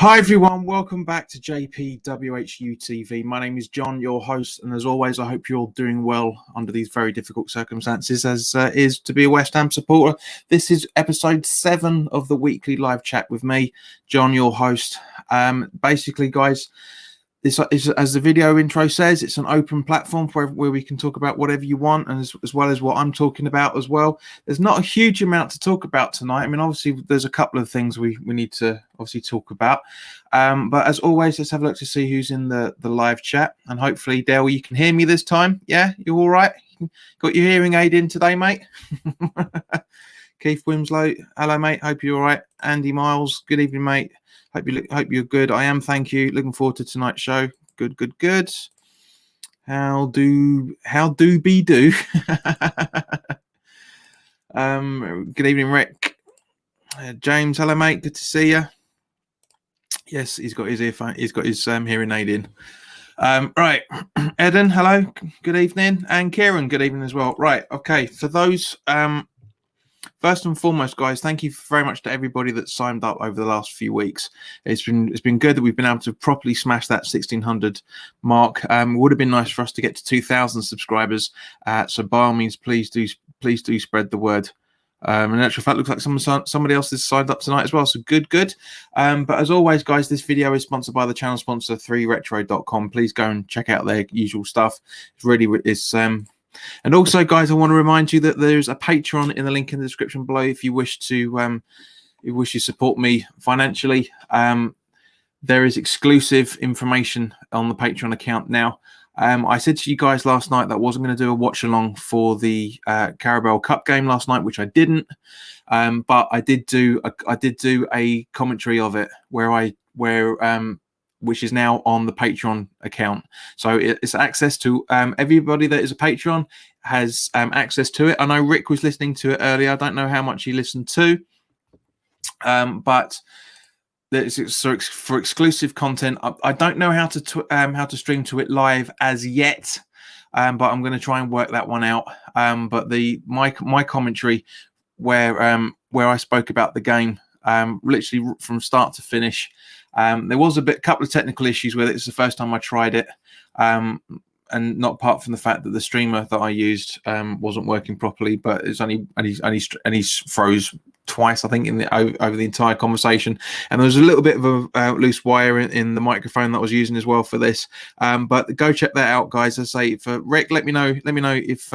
Hi everyone, welcome back to WHU TV. My name is John, your host, and as always, I hope you're all doing well under these very difficult circumstances, as is to be a West Ham supporter. This is episode 7 of the weekly live chat with me, John, your host. Basically, guys, this is, as the video intro says, it's an open platform where we can talk about whatever you want, and as well as what I'm talking about as well. There's not a huge amount to talk about tonight. I mean, obviously, there's a couple of things we need to obviously talk about. But as always, let's have a look to see who's in the live chat. And hopefully, Dale, you can hear me this time. Yeah, you all right? Got your hearing aid in today, mate? Keith Wimslow, hello, mate. Hope you're all right. Andy Miles, good evening, mate. Hope you're good. I am, thank you. Looking forward to tonight's show. Good. How do be do? Good evening, Rick. James, hello, mate. Good to see you. Yes, he's got his earphone. He's got his hearing aid in. Right, Eden, hello. Good evening, and Kieran, good evening as well. Right, okay. For those, first and foremost, guys, thank you very much to everybody that signed up over the last few weeks. It's been good that we've been able to properly smash that 1,600 mark. Would have been nice for us to get to 2,000 subscribers. So by all means, please do spread the word. In actual fact, looks like somebody else has signed up tonight as well. So good. But as always, guys, this video is sponsored by the channel sponsor 3retro.com. Please go and check out their usual stuff. And also, guys, I want to remind you that there's a Patreon in the link in the description below if you wish to support me financially. There is exclusive information on the Patreon account now. I said to you guys last night that I wasn't going to do a watch along for the Carabao Cup game last night, which I didn't. But I did do a commentary of it which is now on the Patreon account. So it's access to everybody that is a Patreon has access to it. I know Rick was listening to it earlier. I don't know how much he listened to, but for exclusive content. I don't know how to stream to it live as yet, but I'm going to try and work that one out. But my commentary where I spoke about the game, literally from start to finish. There was couple of technical issues with it. It's the first time I tried it, and not apart from the fact that the streamer that I used wasn't working properly. But it's only froze twice, I think, over the entire conversation. And there was a little bit of a loose wire in the microphone that I was using as well for this. But go check that out, guys. I say, for Rick, let me know if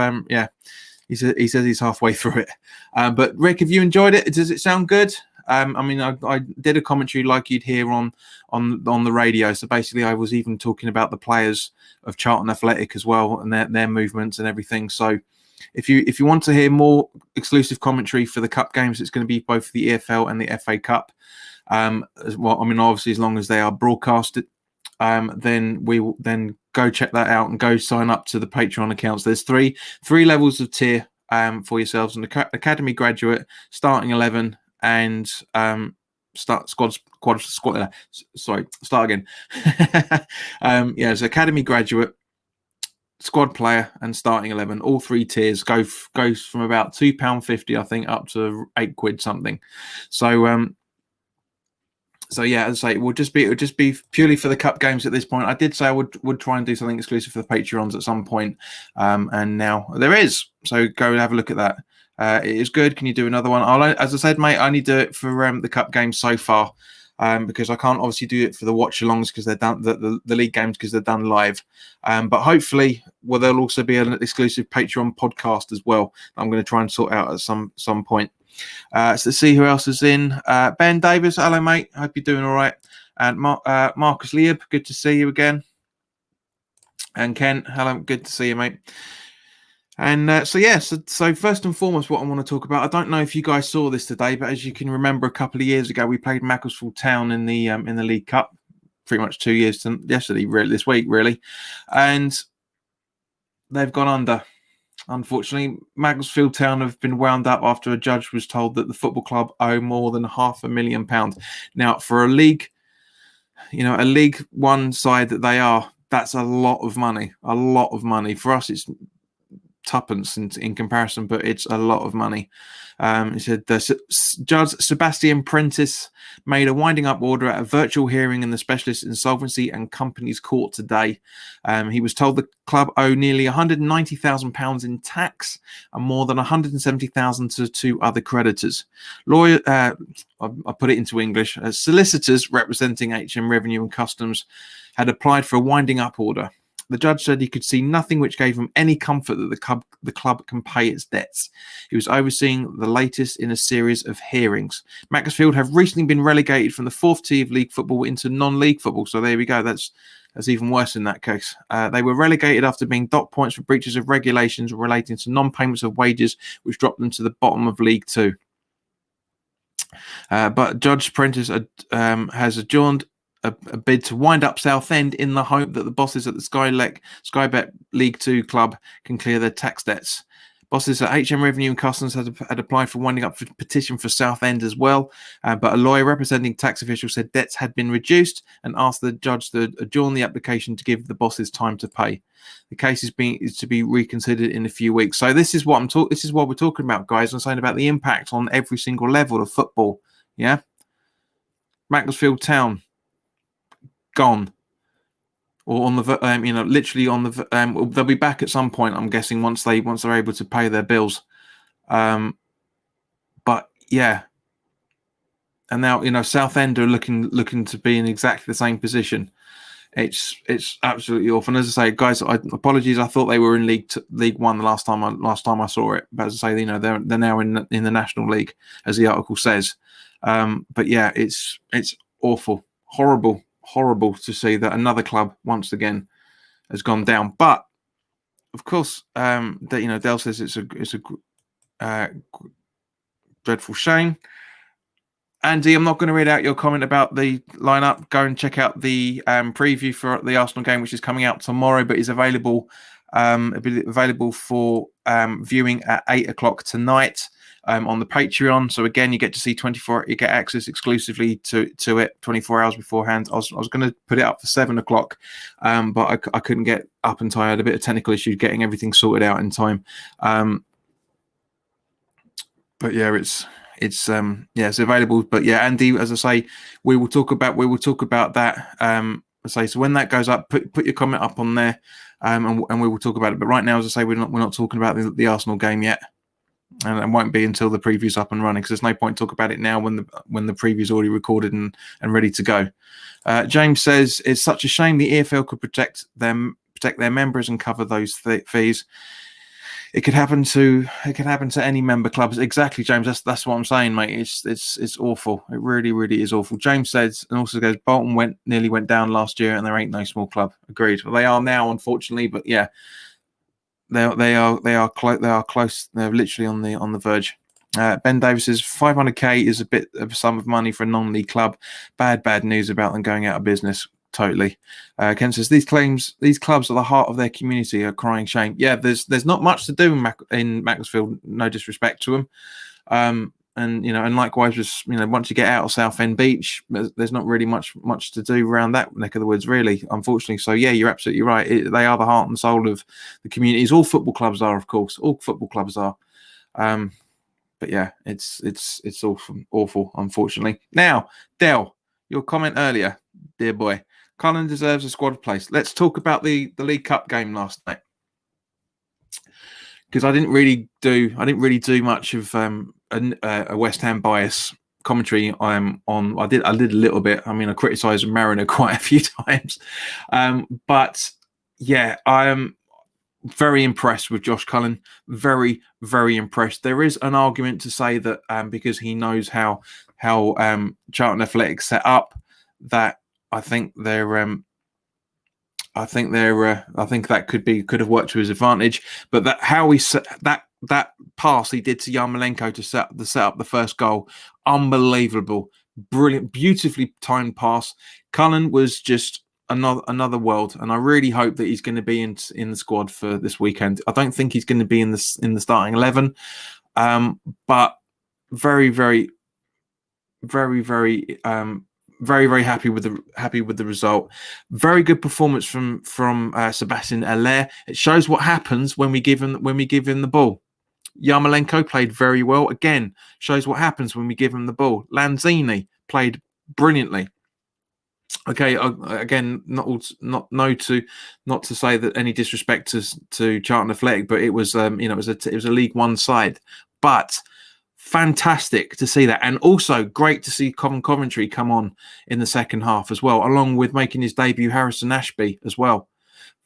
he says he's halfway through it. But Rick, have you enjoyed it? Does it sound good? I mean, I did a commentary like you'd hear on the radio. So basically, I was even talking about the players of Charlton Athletic as well and their movements and everything. So if you want to hear more exclusive commentary for the cup games, it's going to be both the EFL and the FA Cup. As well, I mean, obviously, as long as they are broadcasted, then go check that out and go sign up to the Patreon accounts. There's three levels of tier for yourselves: an academy graduate, starting 11. And start again. So academy graduate, squad player, and starting 11. All 3 tiers goes from about £2.50, I think, up to £8 something. So yeah, as I say, it would just be purely for the cup games at this point. I did say I would try and do something exclusive for the Patreons at some point, and now there is. So go and have a look at that. It is good. Can you do another one? As I said, mate, I only do it for the cup games so far, because I can't obviously do it for the watch-alongs because they're done the league games because they're done live. But hopefully, there'll also be an exclusive Patreon podcast as well. I'm going to try and sort out at some point. So let's see who else is in. Ben Davis, hello, mate. Hope you're doing all right. And Marcus Lieb, good to see you again. And Ken, hello, good to see you, mate. And so first and foremost, what I want to talk about, I don't know if you guys saw this today, but as you can remember, a couple of years ago, we played Macclesfield Town in the League Cup, pretty much 2 years to yesterday, really, this week, really, and they've gone under. Unfortunately, Macclesfield Town have been wound up after a judge was told that the football club owe more than £500,000. Now, for a League One side that they are, that's a lot of money. For us, it's tuppence in comparison, but it's a lot of money. He said Judge Sebastian Prentice made a winding up order at a virtual hearing in the Specialist Insolvency and Companies Court today. He was told the club owe nearly £190,000 in tax and more than £170,000 to two other creditors. Lawyer, I put it into English. Solicitors representing HM Revenue and Customs had applied for a winding up order. The judge said he could see nothing which gave him any comfort that the club can pay its debts. He was overseeing the latest in a series of hearings. Macclesfield have recently been relegated from the fourth tier of league football into non-league football. So there we go. That's even worse in that case. They were relegated after being docked points for breaches of regulations relating to non-payments of wages, which dropped them to the bottom of League Two. But Judge Prentice has adjourned a bid to wind up Southend in the hope that the bosses at the Skybet League 2 club can clear their tax debts. Bosses at HM Revenue and Customs had applied for winding up a petition for Southend as well, but a lawyer representing tax officials said debts had been reduced and asked the judge to adjourn the application to give the bosses time to pay. The case is to be reconsidered in a few weeks. So this is what we're talking about, guys. I'm saying about the impact on every single level of football. Yeah, Macclesfield Town gone, or on the literally on the they'll be back at some point, I'm guessing, once they're able to pay their bills. But yeah, and now Southend are looking to be in exactly the same position. It's absolutely awful. And as I say, guys, apologies. I thought they were in League One the last time I saw it. But as I say, they're now in the National League, as the article says. But yeah, it's awful, horrible to see that another club once again has gone down. But of course, Dale says it's a dreadful shame. Andy, I'm not going to read out your comment about the lineup. Go and check out the preview for the Arsenal game, which is coming out tomorrow, but is available for viewing at 8:00 tonight on the Patreon. So again, you get to see you get access exclusively to it 24 hours beforehand. I was going to put it up for 7:00, but I couldn't get up in time. I had a bit of technical issue getting everything sorted out in time. But yeah, it's available. But yeah, Andy, as I say, we will talk about that. So when that goes up, put your comment up on there, and we will talk about it. But right now, as I say, we're not talking about the Arsenal game yet, and it won't be until the preview's up and running, because there's no point talk about it now when the preview's already recorded and ready to go. James says it's such a shame the EFL could protect their members and cover those fees. It could happen to any member clubs. Exactly, James. That's what I'm saying, mate. It's awful. It really is awful. James says, and also goes, Bolton nearly went down last year, and there ain't no small club. Agreed. Well, they are now, unfortunately, but yeah, they are close. They're literally on the verge. Ben Davis says 500k is a bit of a sum of money for a non-league club. Bad news about them going out of business. Totally. Ken says these clubs are the heart of their community, a crying shame. Yeah, there's not much to do in Macclesfield, no disrespect to them. And likewise, once you get out of Southend Beach, there's not really much to do around that neck of the woods, really, unfortunately. So yeah, you're absolutely right. They are the heart and soul of the communities. All football clubs are, of course. All football clubs are. But yeah, it's awful, unfortunately. Now, Del, your comment earlier, dear boy. Cullen deserves a squad place. Let's talk about the League Cup game last night, because I didn't really do much of a West Ham bias commentary. I did a little bit. I mean, I criticised Mariner quite a few times, but yeah, I am very impressed with Josh Cullen. Very impressed. There is an argument to say that because he knows how Charlton Athletic set up, that I think that could have worked to his advantage. But that how he set that pass he did to Yarmolenko to set up the first goal, unbelievable, brilliant, beautifully timed pass. Cullen was just another world, and I really hope that he's going to be in the squad for this weekend. I don't think he's going to be in the starting 11, but very very, very happy with the result. Very good performance from Sebastian Haller. It shows what happens when we give him the ball. Yarmolenko played very well. Again, shows what happens when we give him the ball. Lanzini played brilliantly. Okay, again, not to say that any disrespect to Charlton Athletic, but it was it was a League One side, but fantastic to see that, and also great to see Coventry come on in the second half as well, along with making his debut Harrison Ashby as well.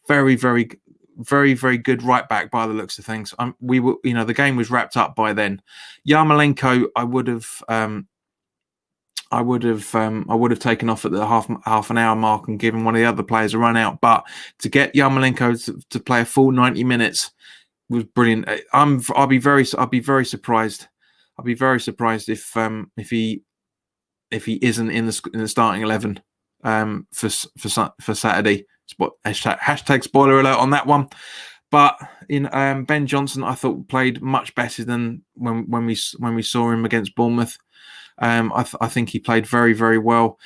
Very, very, very, very good right back by the looks of things. We were, the game was wrapped up by then. Yarmolenko, I would have taken off at the half an hour mark and given one of the other players a run out, but to get Yarmolenko to play a full 90 minutes was brilliant. I'll be very surprised. I'll be very surprised if he isn't in the starting 11 for Saturday. Hashtag spoiler alert on that one. But Ben Johnson, I thought played much better than when we saw him against Bournemouth. I think he played very, very well.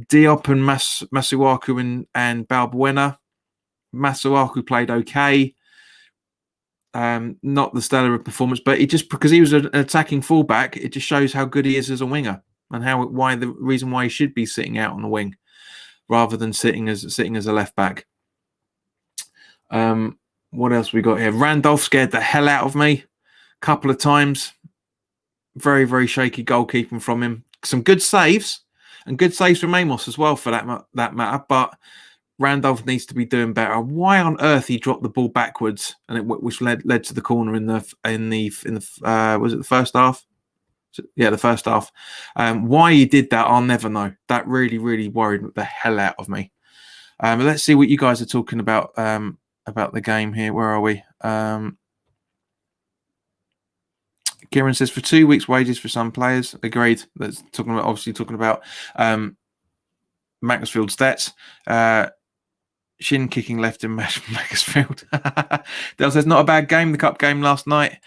Diop and Masuaku and Balbuena. Masuaku played okay. Not the stellar performance, but because he was an attacking fullback, it just shows how good he is as a winger and the reason why he should be sitting out on the wing rather than sitting as a left back. What else we got here? Randolph scared the hell out of me a couple of times. Very, very shaky goalkeeping from him. Some good saves and good saves from Amos as well, for that matter. But Randolph needs to be doing better. Why on earth he dropped the ball backwards and which led to the corner in the was it the first half? Yeah, the first half. Why he did that, I'll never know. That really, really worried the hell out of me. But let's see what you guys are talking about the game here. Where are we? Kieran says for 2 weeks' wages for some players. Agreed. That's talking about Macclesfield's stats. Shin kicking left in Macclesfield. Dale says not a bad game. The cup game last night.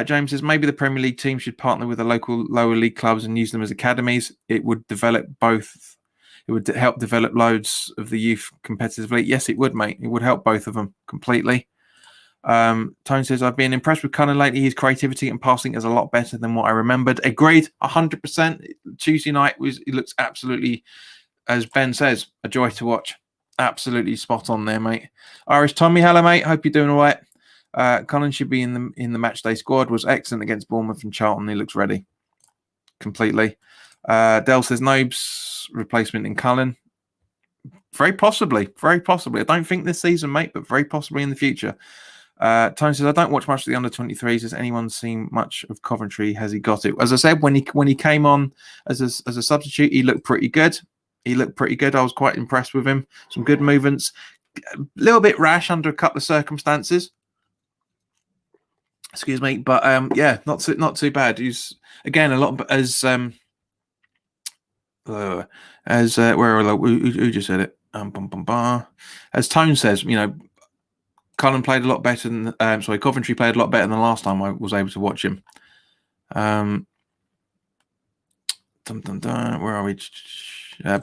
James says maybe the Premier League team should partner with the local lower league clubs and use them as academies. It would develop both. It would help develop loads of the youth competitively. Yes, it would, mate. It would help both of them completely. Tone says, I've been impressed with Cullen lately. His creativity and passing is a lot better than what I remembered. Agreed, 100%. Tuesday night he looks absolutely, as Ben says, a joy to watch. Absolutely spot on there, mate. Irish Tommy, hello, mate. Hope you're doing all right. Cullen should be in the match day squad. Was excellent against Bournemouth and Charlton. He looks ready completely. Dell says Nobes replacement in Cullen. Very possibly. I don't think this season, mate, but very possibly in the future. Tony says, I don't watch much of the under-23s. Has anyone seen much of Coventry? Has he got it? As I said, when he came on as a substitute, he looked pretty good. I was quite impressed with him. Some good movements. A little bit rash under a couple of circumstances. Excuse me, but yeah, not too bad. He's again a lot where who just said it? As Tone says, Cullen played a lot better than Coventry played a lot better than the last time I was able to watch him. Where are we?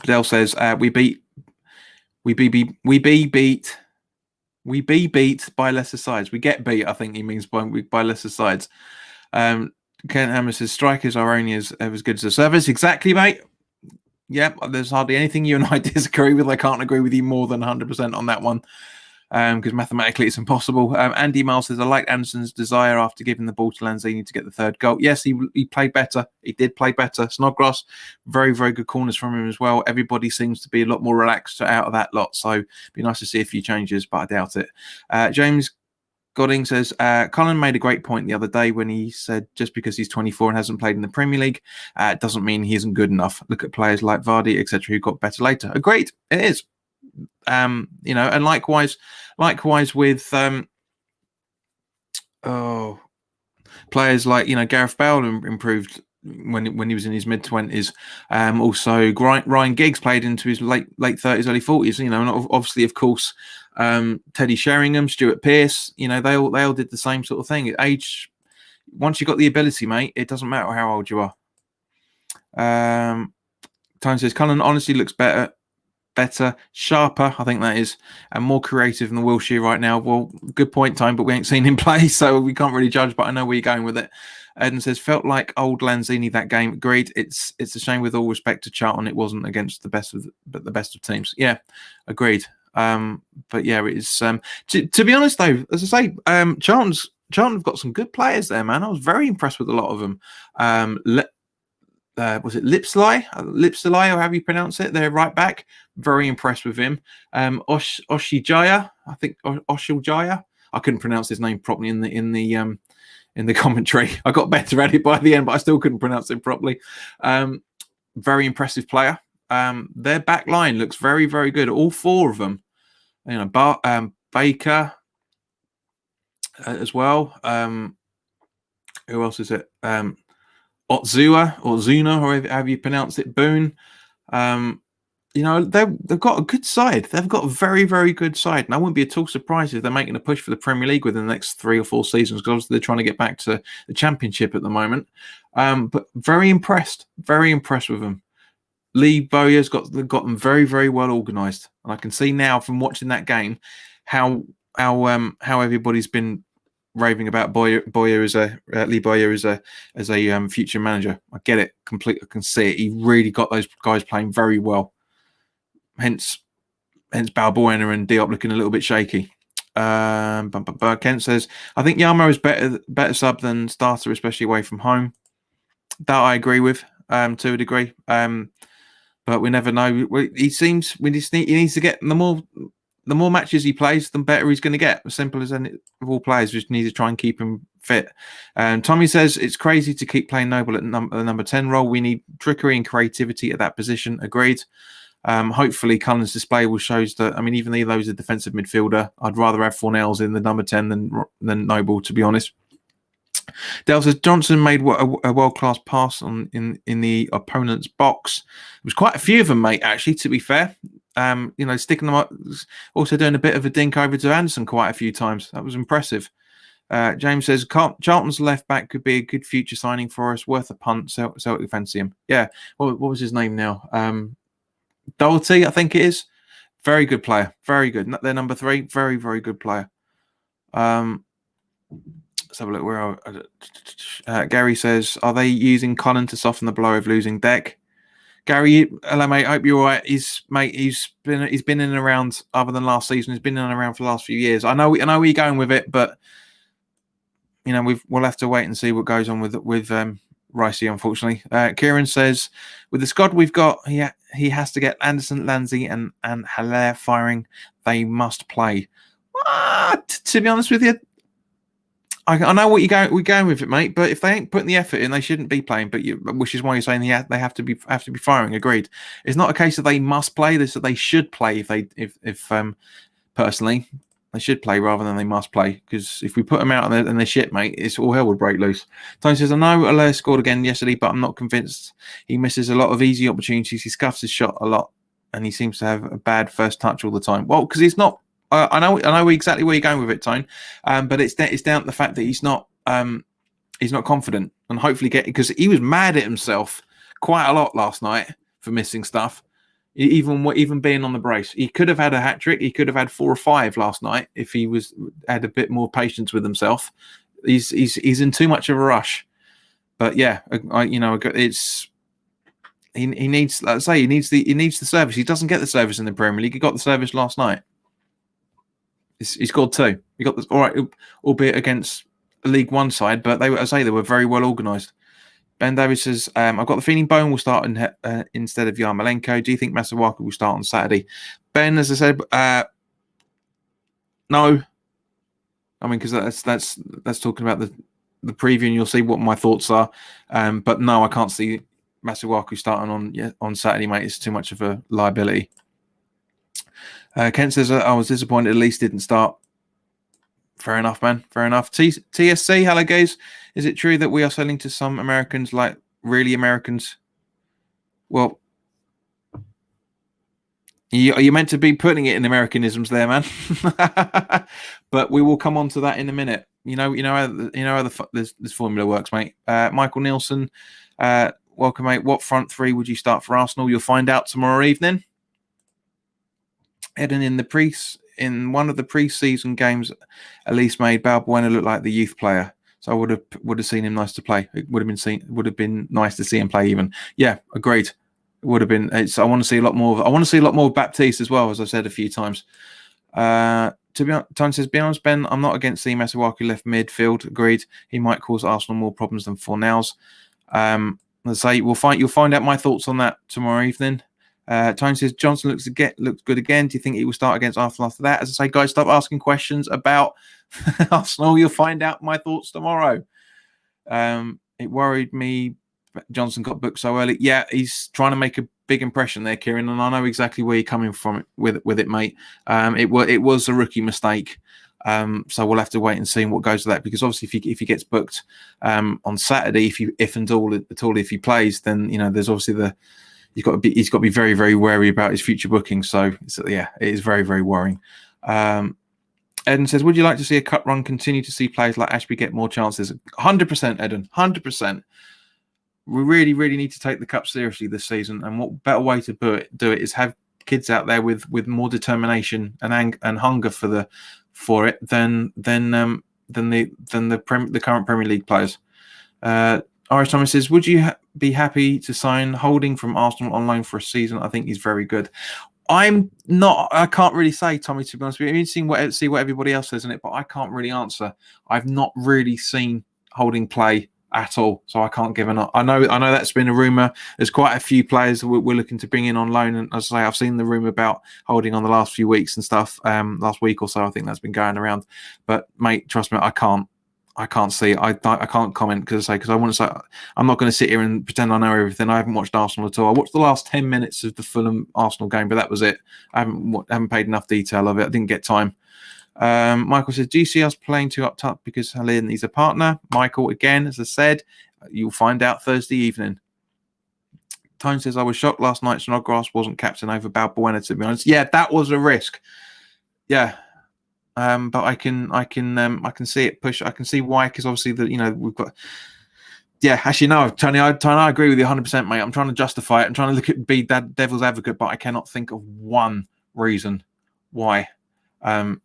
Dale says we be beat by lesser sides. We get beat, I think he means by lesser sides. Ken Hammer says strikers are only as good as the service. Exactly, mate. Yeah, there's hardly anything you and I disagree with. I can't agree with you more than 100% on that one. Because mathematically it's impossible. Andy Miles says, I like Anderson's desire after giving the ball to Lanzini to get the third goal. Yes, he played better. He did play better. Snodgrass, very, very good corners from him as well. Everybody seems to be a lot more relaxed out of that lot. So it'd be nice to see a few changes, but I doubt it. James Godding says, Colin made a great point the other day when he said just because he's 24 and hasn't played in the Premier League, doesn't mean he isn't good enough. Look at players like Vardy, etc., who got better later. Agreed. It is. And likewise with players like Gareth Bale improved when he was in his mid-20s. Also Ryan Giggs played into his late 30s, early 40s. And obviously, of course, Teddy Sheringham, Stuart Pearce. They all did the same sort of thing. Age, once you got the ability, mate, it doesn't matter how old you are. Tony says Cullen honestly looks better, sharper, I think that is, and more creative than the WHU right now. Well, good point, Tone, but we ain't seen him play, so we can't really judge, but I know where you're going with it. Eden says, felt like old Lanzini that game. Agreed. It's a shame, with all respect to Charlton, it wasn't against the best of teams. Yeah, agreed. But yeah, it is. To be honest, though, as I say, Charlton have got some good players there, man. I was very impressed with a lot of them. Was it Lipsalai, or however you pronounce it? They're right back. Very impressed with him. Oshijaya, I think Oshiljaya. I couldn't pronounce his name properly in the commentary. I got better at it by the end, but I still couldn't pronounce it properly. Very impressive player. Their back line looks very, very good. All four of them. You know, Baker as well. Who else is it? Otzua or Zuna, or however you pronounce it, Boone. You know, they've got a good side. They've got a very, very good side. And I wouldn't be at all surprised if they're making a push for the Premier League within the next 3 or 4 seasons, because obviously they're trying to get back to the Championship at the moment. But very impressed with them. Lee Bowyer's got them very, very well organised. And I can see now from watching that game how everybody's been raving about Lee Bowyer as a future manager. I get it completely. I can see it. He really got those guys playing very well. Hence Balbuena and Diop looking a little bit shaky. Kent says, I think Yamo is better sub than starter, especially away from home. That I agree with to a degree. But we never know. He needs to get the more matches he plays, the better he's going to get. As simple as any of all players, just need to try and keep him fit. Tommy says it's crazy to keep playing Noble at the number 10 role. We need trickery and creativity at that position. Agreed. Hopefully, Cullen's display will shows that. I mean, even though he's a defensive midfielder, I'd rather have Fornells in the number 10 than Noble, to be honest. Dale says Johnson made a world-class pass in the opponent's box. It was quite a few of them, mate, actually, to be fair. You know, sticking them up, also doing a bit of a dink over to Anderson quite a few times. That was impressive. James says Charlton's left back could be a good future signing for us, worth a punt. Celtic fancy him. Yeah. What was his name now? Doherty, I think it is. Very good player. Very good. They're number 3. Very, very good player. Let's have a look. Where Gary says, are they using Cullen to soften the blow of losing Deck? Gary, hello mate. Hope you're all right. He's been in and around, other than last season. He's been in and around for the last few years. I know where you're going with it, but you know we'll have to wait and see what goes on with Ricey. Unfortunately, Kieran says with the squad we've got, he has to get Anderson, Lanzi, and Haller firing. They must play. To be honest with you, I know what we're going with it, mate. But if they ain't putting the effort in, they shouldn't be playing. Which is why you're saying they have to be firing. Agreed. It's not a case that they must play. This that they should play. If personally, they should play rather than they must play. Because if we put them out and they're shit, mate, it's all hell would break loose. Tony says, I know Allaire scored again yesterday, but I'm not convinced. He misses a lot of easy opportunities. He scuffs his shot a lot, and he seems to have a bad first touch all the time. Well, because he's not. I know exactly where you're going with it, Tone. But it's down to the fact that he's not confident, and hopefully because he was mad at himself quite a lot last night for missing stuff. Even being on the brace, he could have had a hat trick. He could have had 4 or 5 last night if he had a bit more patience with himself. He's in too much of a rush. But yeah, he needs. Let's say he needs the service. He doesn't get the service in the Premier League. He got the service last night. He scored 2. He got this all right, albeit against a League One side, but they were very well organised. Ben Davis says, I've got the feeling Bowen will start instead of Yarmolenko. Do you think Masuaku will start on Saturday? Ben, as I said, no. I mean, because that's talking about the preview, and you'll see what my thoughts are. But no, I can't see Masuaku starting on Saturday, mate. It's too much of a liability. Kent says, I was disappointed at least didn't start. Fair enough, man. Fair enough. TSC, hello, guys. Is it true that we are selling to some Americans, like really Americans? Well, you're meant to be putting it in Americanisms there, man. But we will come on to that in a minute. You know how this formula works, mate. Michael Nielsen, welcome, mate. What front three would you start for Arsenal? You'll find out tomorrow evening. Eden, in one of the pre-season games, Elise made Balbuena look like the youth player. So I would have seen him nice to play. It would have been nice to see him play even. Yeah, agreed. It would have been. I want to see a lot more. I want to see a lot more of Baptiste as well, as I've said a few times. To be honest, Tony says, be honest, Ben, I'm not against the Masuaku left midfield. Agreed. He might cause Arsenal more problems than Fornals. Let's say you'll find out my thoughts on that tomorrow evening. Tony says Johnson looks good again. Do you think he will start against Arsenal after that? As I say, guys, stop asking questions about Arsenal. You'll find out my thoughts tomorrow. It worried me Johnson got booked so early. Yeah, he's trying to make a big impression there, Kieran, and I know exactly where you're coming from with it, mate. It was a rookie mistake. So we'll have to wait and see what goes with that, because obviously if he gets booked on Saturday, if he plays, then there's obviously he's got to be very, very wary about his future bookings. So yeah, it is very, very worrying. Eden says, would you like to see a cut run continue to see players like Ashby get more chances? 100%, Eden, 100%. We really, really need to take the cup seriously this season, and what better way to do it is have kids out there with more determination and hunger for it than the current Premier League players. Irish Thomas says, would you be happy to sign Holding from Arsenal on loan for a season? I think he's very good. I'm not. I can't really say, Tommy, to be honest with you. I mean, see what everybody else says in it, but I can't really answer. I've not really seen Holding play at all, so I can't give an. I know that's been a rumor. There's quite a few players that we're looking to bring in on loan, and as I say, I've seen the rumor about Holding on the last few weeks and stuff. Last week or so, I think that's been going around. But mate, trust me, I can't see. I can't comment because I want to say I'm not going to sit here and pretend I know everything. I haven't watched Arsenal at all. I watched the last 10 minutes of the Fulham Arsenal game, but that was it. I haven't paid enough detail of it. I didn't get time. Michael says, do you see us playing too up top because Halil needs a partner? Michael, again, as I said, you'll find out Thursday evening. Tone says, I was shocked last night Snodgrass wasn't captain over Balbuena, to be honest. Yeah, that was a risk. Yeah. But I can see it push. I can see why, because obviously we've got. Yeah, actually no, Tony, I agree with you 100%, mate. I'm trying to justify it. I'm trying to be that devil's advocate, but I cannot think of one reason why that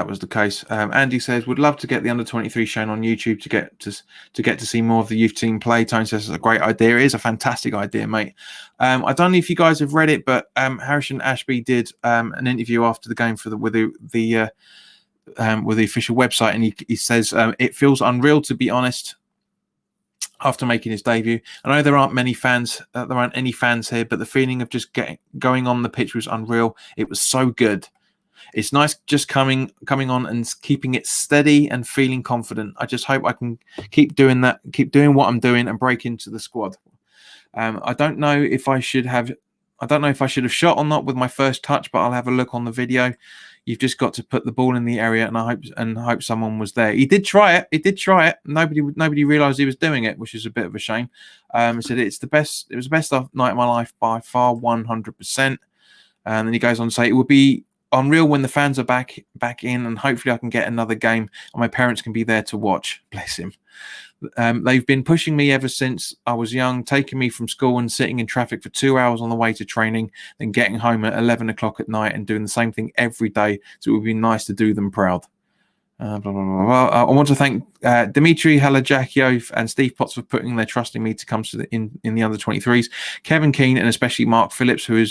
was the case. Andy says, would love to get the under-23 shown on YouTube to get to see more of the youth team play. Tony says it's a great idea. It is a fantastic idea, mate. I don't know if you guys have read it, but Harrison Ashby did an interview after the game with the official website, and he says it feels unreal, to be honest, after making his debut. I know there aren't many fans, there aren't any fans here, but the feeling of just going on the pitch was unreal. It was so good. It's nice just coming on and keeping it steady and feeling confident. I just hope I can keep doing that, keep doing what I'm doing, and break into the squad. I don't know if I should have shot or not with my first touch, but I'll have a look on the video. You've just got to put the ball in the area, and I hope someone was there. He did try it. Nobody realised he was doing it, which is a bit of a shame. He said it was the best night of my life by far, 100%. And then he goes on to say, it would be unreal when the fans are back in, and hopefully I can get another game and my parents can be there to watch. Bless him. They've been pushing me ever since I was young, taking me from school and sitting in traffic for 2 hours on the way to training, then getting home at 11 o'clock at night and doing the same thing every day. So it would be nice to do them proud. Blah, blah, blah, blah. I want to thank Dimitri Halajakio and Steve Potts for putting their trust in me to come to in the under 23s. Kevin Keane and especially Mark Phillips, who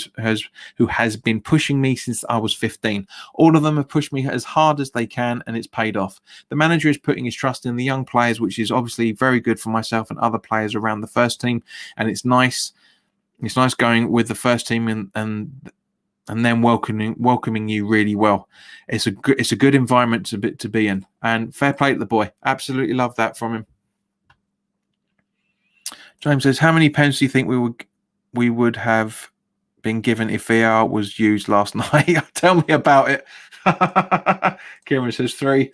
has been pushing me since I was 15. All of them have pushed me as hard as they can, and it's paid off. The manager is putting his trust in the young players, which is obviously very good for myself and other players around the first team. And it's nice. It's nice going with the first team and then welcoming you really well. It's a good environment to be in, and fair play to the boy. Absolutely love that from him. James says, how many pens do you think we would have been given if VAR was used last night? Tell me about it. Kieran says 3.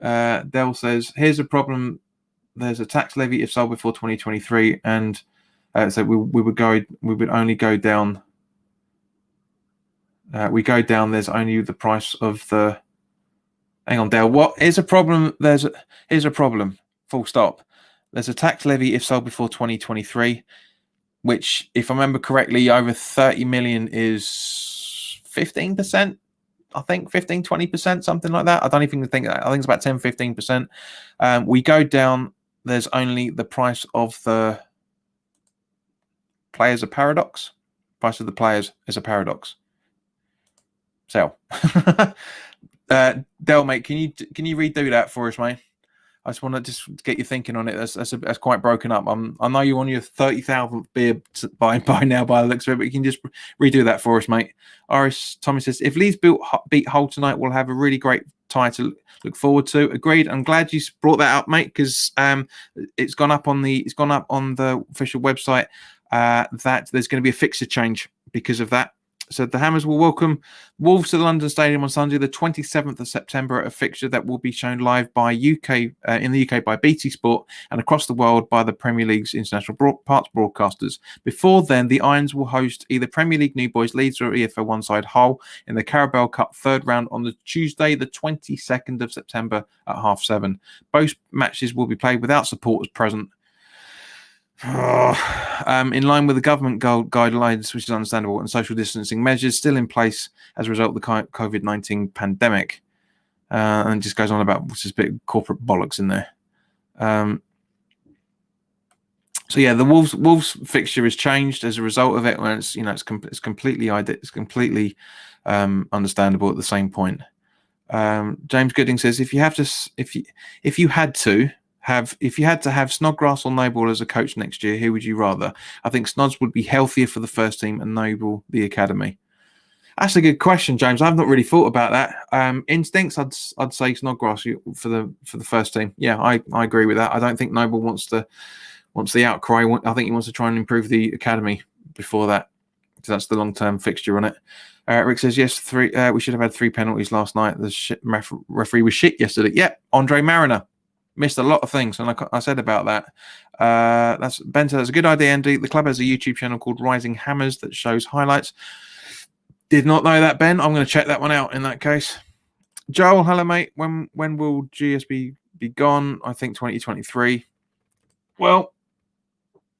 Dell says, here's a problem. There's a tax levy if sold before 2023, and so we would only go down. We go down. There's only the price of the. Hang on, Dale. What is a problem? Here's a problem. Full stop. There's a tax levy if sold before 2023, which, if I remember correctly, over 30 million is 15%. I think 15-20%, something like that. I don't even think that. I think it's about 10-15%. We go down. There's only the price of the players a paradox. Price of the players is a paradox. Sell. Del, mate, can you redo that for us, mate? I just want to just get you thinking on it. That's quite broken up. I know you're on your 30,000th beer by now by the looks of it, but you can just redo that for us, mate. Iris Tommy says, if Leeds beat Hull tonight, we'll have a really great tie to look forward to. Agreed. I'm glad you brought that up, mate, because it's gone up on the official website that there's going to be a fixture change because of that. So the Hammers will welcome Wolves to the London Stadium on Sunday, the 27th of September, at a fixture that will be shown live by in the UK by BT Sport and across the world by the Premier League's international parts broadcasters. Before then, the Irons will host either Premier League New Boys Leeds or EFL One Side Hull in the Carabao Cup third round on the Tuesday, the 22nd of September at 7:30. Both matches will be played without supporters present. In line with the government guidelines, which is understandable, and social distancing measures still in place as a result of the COVID-19 pandemic. And it just goes on about just a bit of corporate bollocks in there. So yeah, the Wolves fixture has changed as a result of it. When it's completely understandable at the same point. James Gooding says, if you had to have Snodgrass or Noble as a coach next year, who would you rather? I think Snods would be healthier for the first team and Noble the academy. That's a good question, James. I've not really thought about that. Instincts, I'd say Snodgrass for the first team. Yeah, I agree with that. I don't think Noble wants the outcry. I think he wants to try and improve the academy before that. So that's the long-term fixture on it. Rick says, yes, we should have had 3 penalties last night. The referee was shit yesterday. Yeah, Andre Mariner. Missed a lot of things, and I said about that. That's Ben says, that's a good idea, Andy. The club has a YouTube channel called Rising Hammers that shows highlights. Did not know that, Ben. I'm going to check that one out in that case. Joel, hello, mate. When will GSB be gone? I think 2023. Well,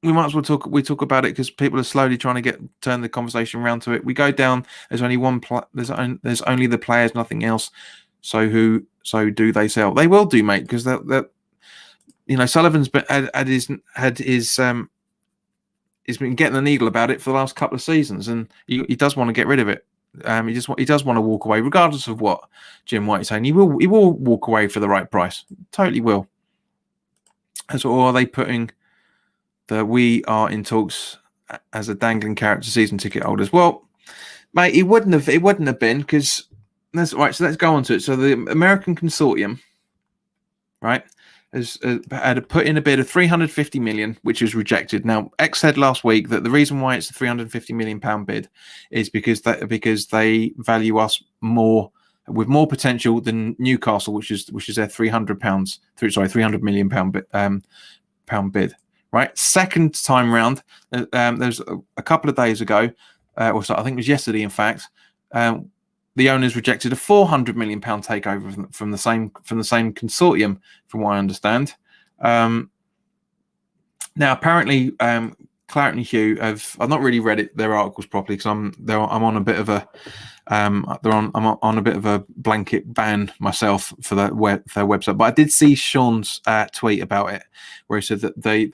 we might as well talk about it because people are slowly trying to turn the conversation around to it. We go down. There's only one. There's only the players, nothing else. So do they sell? They will do, mate, because that Sullivan's he's been getting the needle about it for the last couple of seasons, and he does want to get rid of it. He does want to walk away, regardless of what Jim White is saying. He will walk away for the right price. Totally will. Or are they putting the "we are in talks" as a dangling carrot to season ticket holders? Well, mate, it wouldn't have been, because that's right. So let's go on to it. So the American consortium, right, had put in a bid of 350 million, which was rejected. Now, X said last week that the reason why it's a 350 million pound bid is because they value us more, with more potential than Newcastle, which is their 300 million pound bid. Right. Second time round, there's a couple of days ago, I think it was yesterday, in fact. The owners rejected a 400 million pound takeover from the same consortium, from what I understand. Now, apparently, Claret and WHU I've not really read their articles properly, because I'm on a bit of a I'm on a bit of a blanket ban myself for their website. But I did see Sean's tweet about it, where he said that they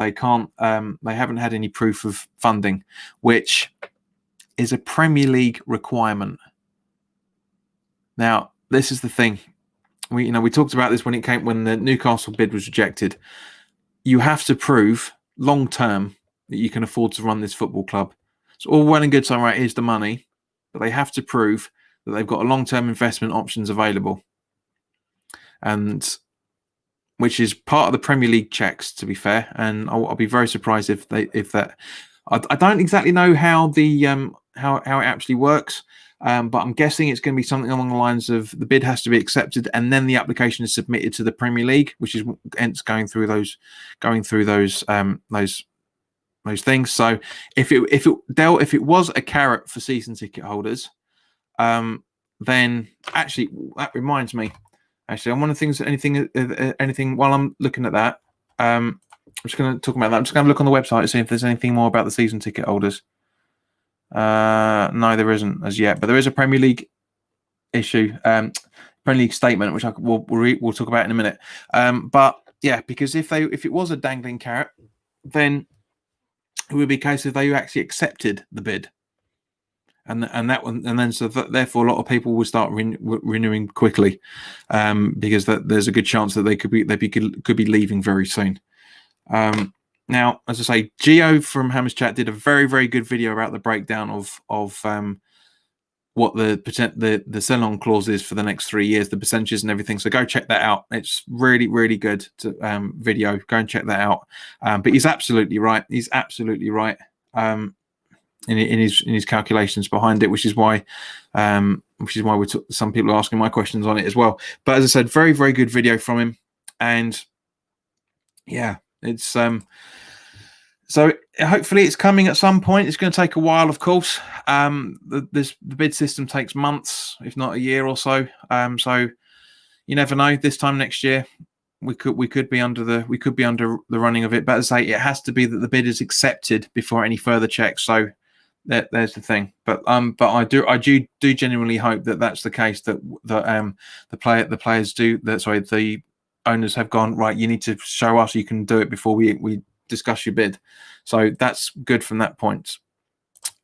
haven't had any proof of funding, which is a Premier League requirement. Now, this is the thing. We talked about this when the Newcastle bid was rejected. You have to prove long term that you can afford to run this football club. It's all well and good saying, right, here's the money, but they have to prove that they've got long-term investment options available, and which is part of the Premier League checks, to be fair. And I'll be very surprised if that. I don't exactly know how how it actually works. But I'm guessing it's going to be something along the lines of the bid has to be accepted, and then the application is submitted to the Premier League, which is hence going through those things. So if it was a carrot for season ticket holders, then actually that reminds me. Actually, on one of the things, anything while I'm looking at that, just going to talk about that. I'm just going to look on the website to see if there's anything more about the season ticket holders. No, there isn't as yet, but there is a Premier League issue, Premier League statement, which we'll talk about in a minute. But yeah, because if it was a dangling carrot, then it would be a case of they actually accepted the bid, and then therefore a lot of people will start renewing quickly, because there's a good chance that they could be leaving very soon. Now, as I say, Gio from Hammers Chat did a very, very good video about the breakdown of what the sell-on clause is for the next 3 years, the percentages and everything. So go check that out. It's really, really good video. Go and check that out. But he's absolutely right. He's absolutely right in his calculations behind it, which is why some people are asking my questions on it as well. But as I said, very, very good video from him, and yeah, it's so hopefully it's coming at some point. It's going to take a while, of course. The bid system takes months, if not a year or so. So you never know. This time next year, we could be under the running of it. But as I say, it has to be that the bid is accepted before any further checks. So there's the thing. But I do genuinely hope that that's the case. That the owners have gone right. You need to show us you can do it before we discuss your bid. So that's good from that point.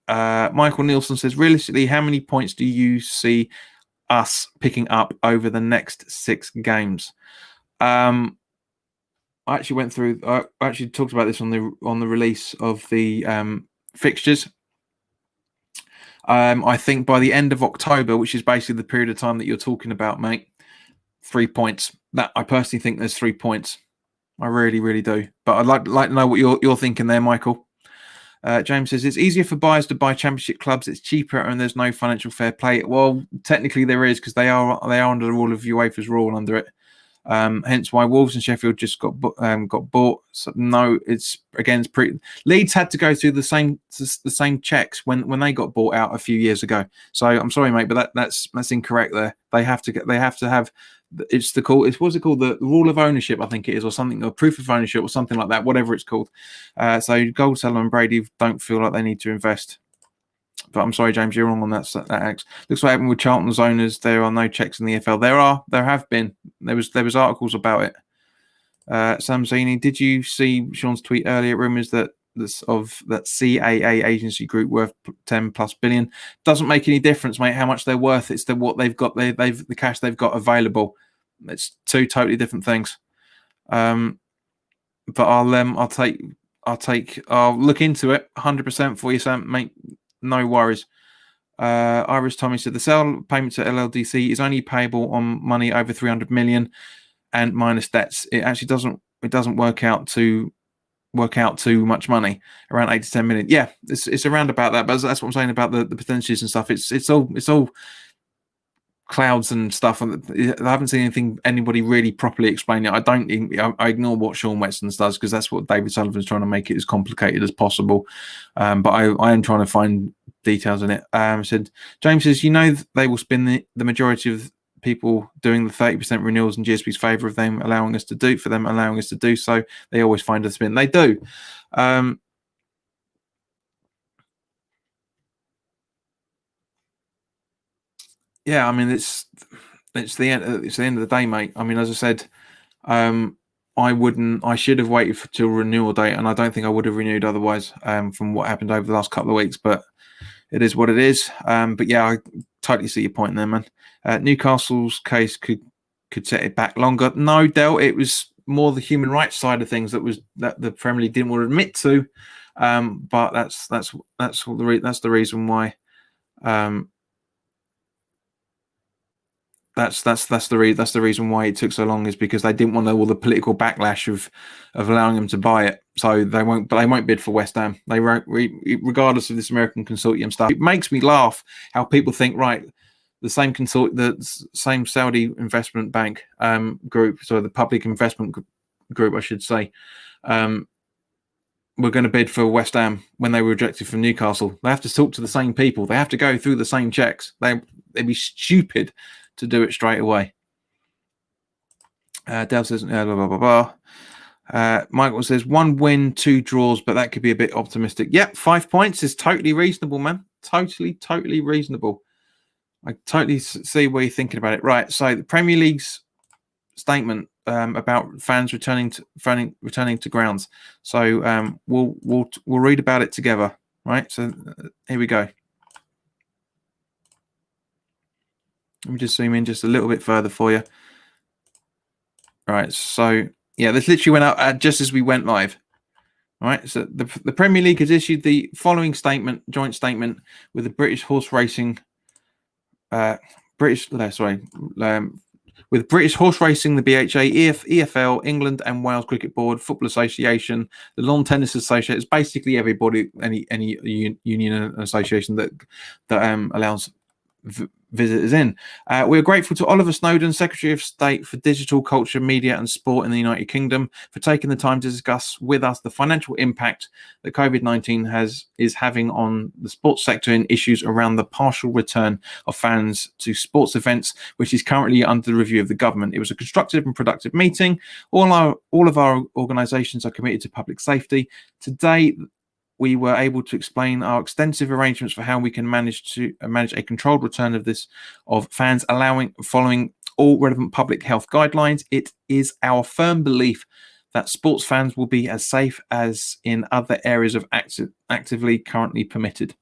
Michael Nielsen says, realistically, how many points do you see us picking up over the next 6 games? I actually talked about this on the release of the fixtures. I think by the end of October, which is basically the period of time that you're talking about, mate, 3 points. That I personally think there's 3 points. I really, really do. But I'd like to know what you're thinking there, Michael. James says, it's easier for buyers to buy Championship clubs. It's cheaper and there's no financial fair play. Well, technically there is, because they are under the rule of UEFA's rule under it. Hence why Wolves and Sheffield just got bought. So no, Leeds had to go through the same checks when they got bought out a few years ago. So I'm sorry, mate, but that's incorrect. There, they have to have. What's it called? The rule of ownership, I think it is, or something, or proof of ownership, or something like that. Whatever it's called. So Goldseller and Brady don't feel like they need to invest. But I'm sorry, James, you're wrong on that. Looks like happened with Charlton's owners. There are no checks in the EFL. There have been. There was articles about it. Sam Zini, did you see Sean's tweet earlier? Rumours that CAA agency group worth 10+ billion. Doesn't make any difference, mate, how much they're worth. It's what they've got. They've the cash they've got available. It's 2 totally different things. But I'll look into it 100% for you, Sam, mate. No worries. Iris Tommy said the sale payment to LLDC is only payable on money over 300 million and minus debts. It actually doesn't work out too much money, around 8 to 10 million. Yeah, it's around about that. But that's what I'm saying about the percentages and stuff. It's all clouds and stuff. And I haven't seen anybody really properly explain it. I ignore what Sean Weston does, because that's what David Sullivan's trying to make it as complicated as possible. But I am trying to find details in it. Said James says, they will spin the majority of people doing the 30% renewals in GSB's favour of them allowing us to do so. They always find a spin. They do. Yeah, I mean, it's the end of the day, mate. I mean, as I said, I should have waited till renewal date, and I don't think I would have renewed otherwise, from what happened over the last couple of weeks. But it is what it is. But yeah, I totally see your point there, man. Newcastle's case could set it back longer. No, Del, it was more the human rights side of things that the Premier League didn't want to admit to. But that's the reason why. That's the reason why it took so long, is because they didn't want all the political backlash of allowing them to buy it. So they won't bid for West Ham. They won't, regardless of this American consortium stuff. It makes me laugh how people think, right, the same Saudi investment bank group, so the public investment group, I should say, we're going to bid for West Ham when they were rejected from Newcastle. They have to talk to the same people. They have to go through the same checks. They'd be stupid to do it straight away. Dale says, blah, blah, blah, blah. Michael says 1 win, 2 draws, but that could be a bit optimistic. Yep, 5 points is totally reasonable, man. Totally reasonable. I totally see where you're thinking about it. Right. So the Premier League's statement about fans returning to grounds. So we'll read about it together. Right. So here we go. Let me just zoom in just a little bit further for you. Right. So yeah, this literally went out just as we went live. All right, so the Premier League has issued the following joint statement with the British horse racing, with British horse racing, the BHA, EFL, England and Wales Cricket Board, Football Association, the Lawn Tennis Association. It's basically everybody, any union and association that allows visitors in. We are grateful to Oliver Snowden, Secretary of State for Digital, Culture, Media and Sport in the United Kingdom, for taking the time to discuss with us the financial impact that COVID-19 is having on the sports sector and issues around the partial return of fans to sports events, which is currently under the review of the government. It was a constructive and productive meeting. All of our organisations are committed to public safety. Today, we were able to explain our extensive arrangements for how we can manage a controlled return of fans, following all relevant public health guidelines. It is our firm belief that sports fans will be as safe as in other areas of actively currently permitted.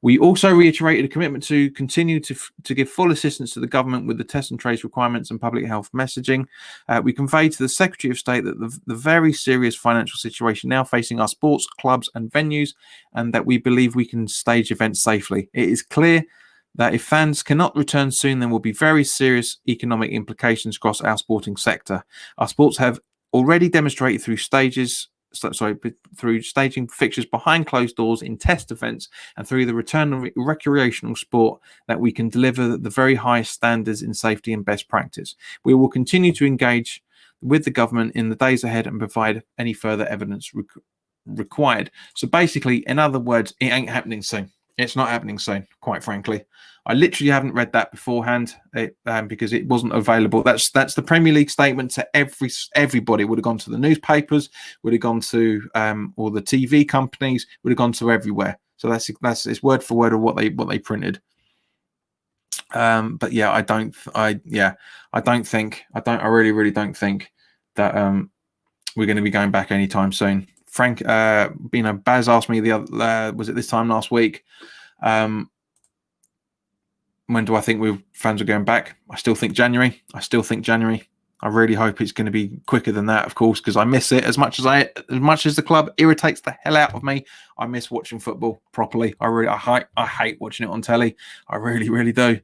We also reiterated a commitment to continue to give full assistance to the government with the test and trace requirements and public health messaging. We conveyed to the Secretary of State that the very serious financial situation now facing our sports clubs and venues, and that we believe we can stage events safely. It is clear that if fans cannot return soon, there will be very serious economic implications across our sporting sector. Our sports have already demonstrated through staging fixtures behind closed doors in test events and through the return of recreational sport that we can deliver the very highest standards in safety and best practice. We will continue to engage with the government in the days ahead and provide any further evidence required. So basically, in other words, it ain't happening soon. It's not happening soon, quite frankly. I literally haven't read that beforehand because it wasn't available. That's the Premier League statement to everybody. Would have gone to the newspapers, would have gone to all the TV companies, would have gone to everywhere. So that's it's word for word of what they printed. But yeah, I really don't think that we're going to be going back anytime soon. Frank, Baz asked me the other, was it this time last week? When do I think fans are going back? I still think January. I really hope it's going to be quicker than that, of course, because I miss it as much as the club irritates the hell out of me. I miss watching football properly. I hate watching it on telly. I really do.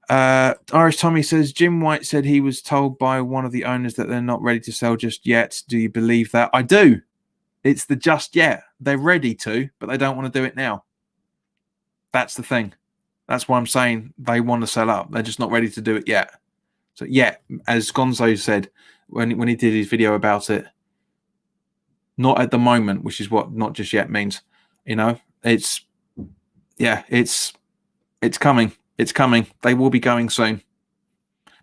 Irish Tommy says Jim White said he was told by one of the owners that they're not ready to sell just yet. Do you believe that? I do. It's the just yet. They're ready to, but they don't want to do it now. That's the thing. That's why I'm saying they want to sell up. They're just not ready to do it yet. So yeah, as Gonzo said when he did his video about it, not at the moment, which is what not just yet means. You know, it's coming. It's coming. They will be going soon,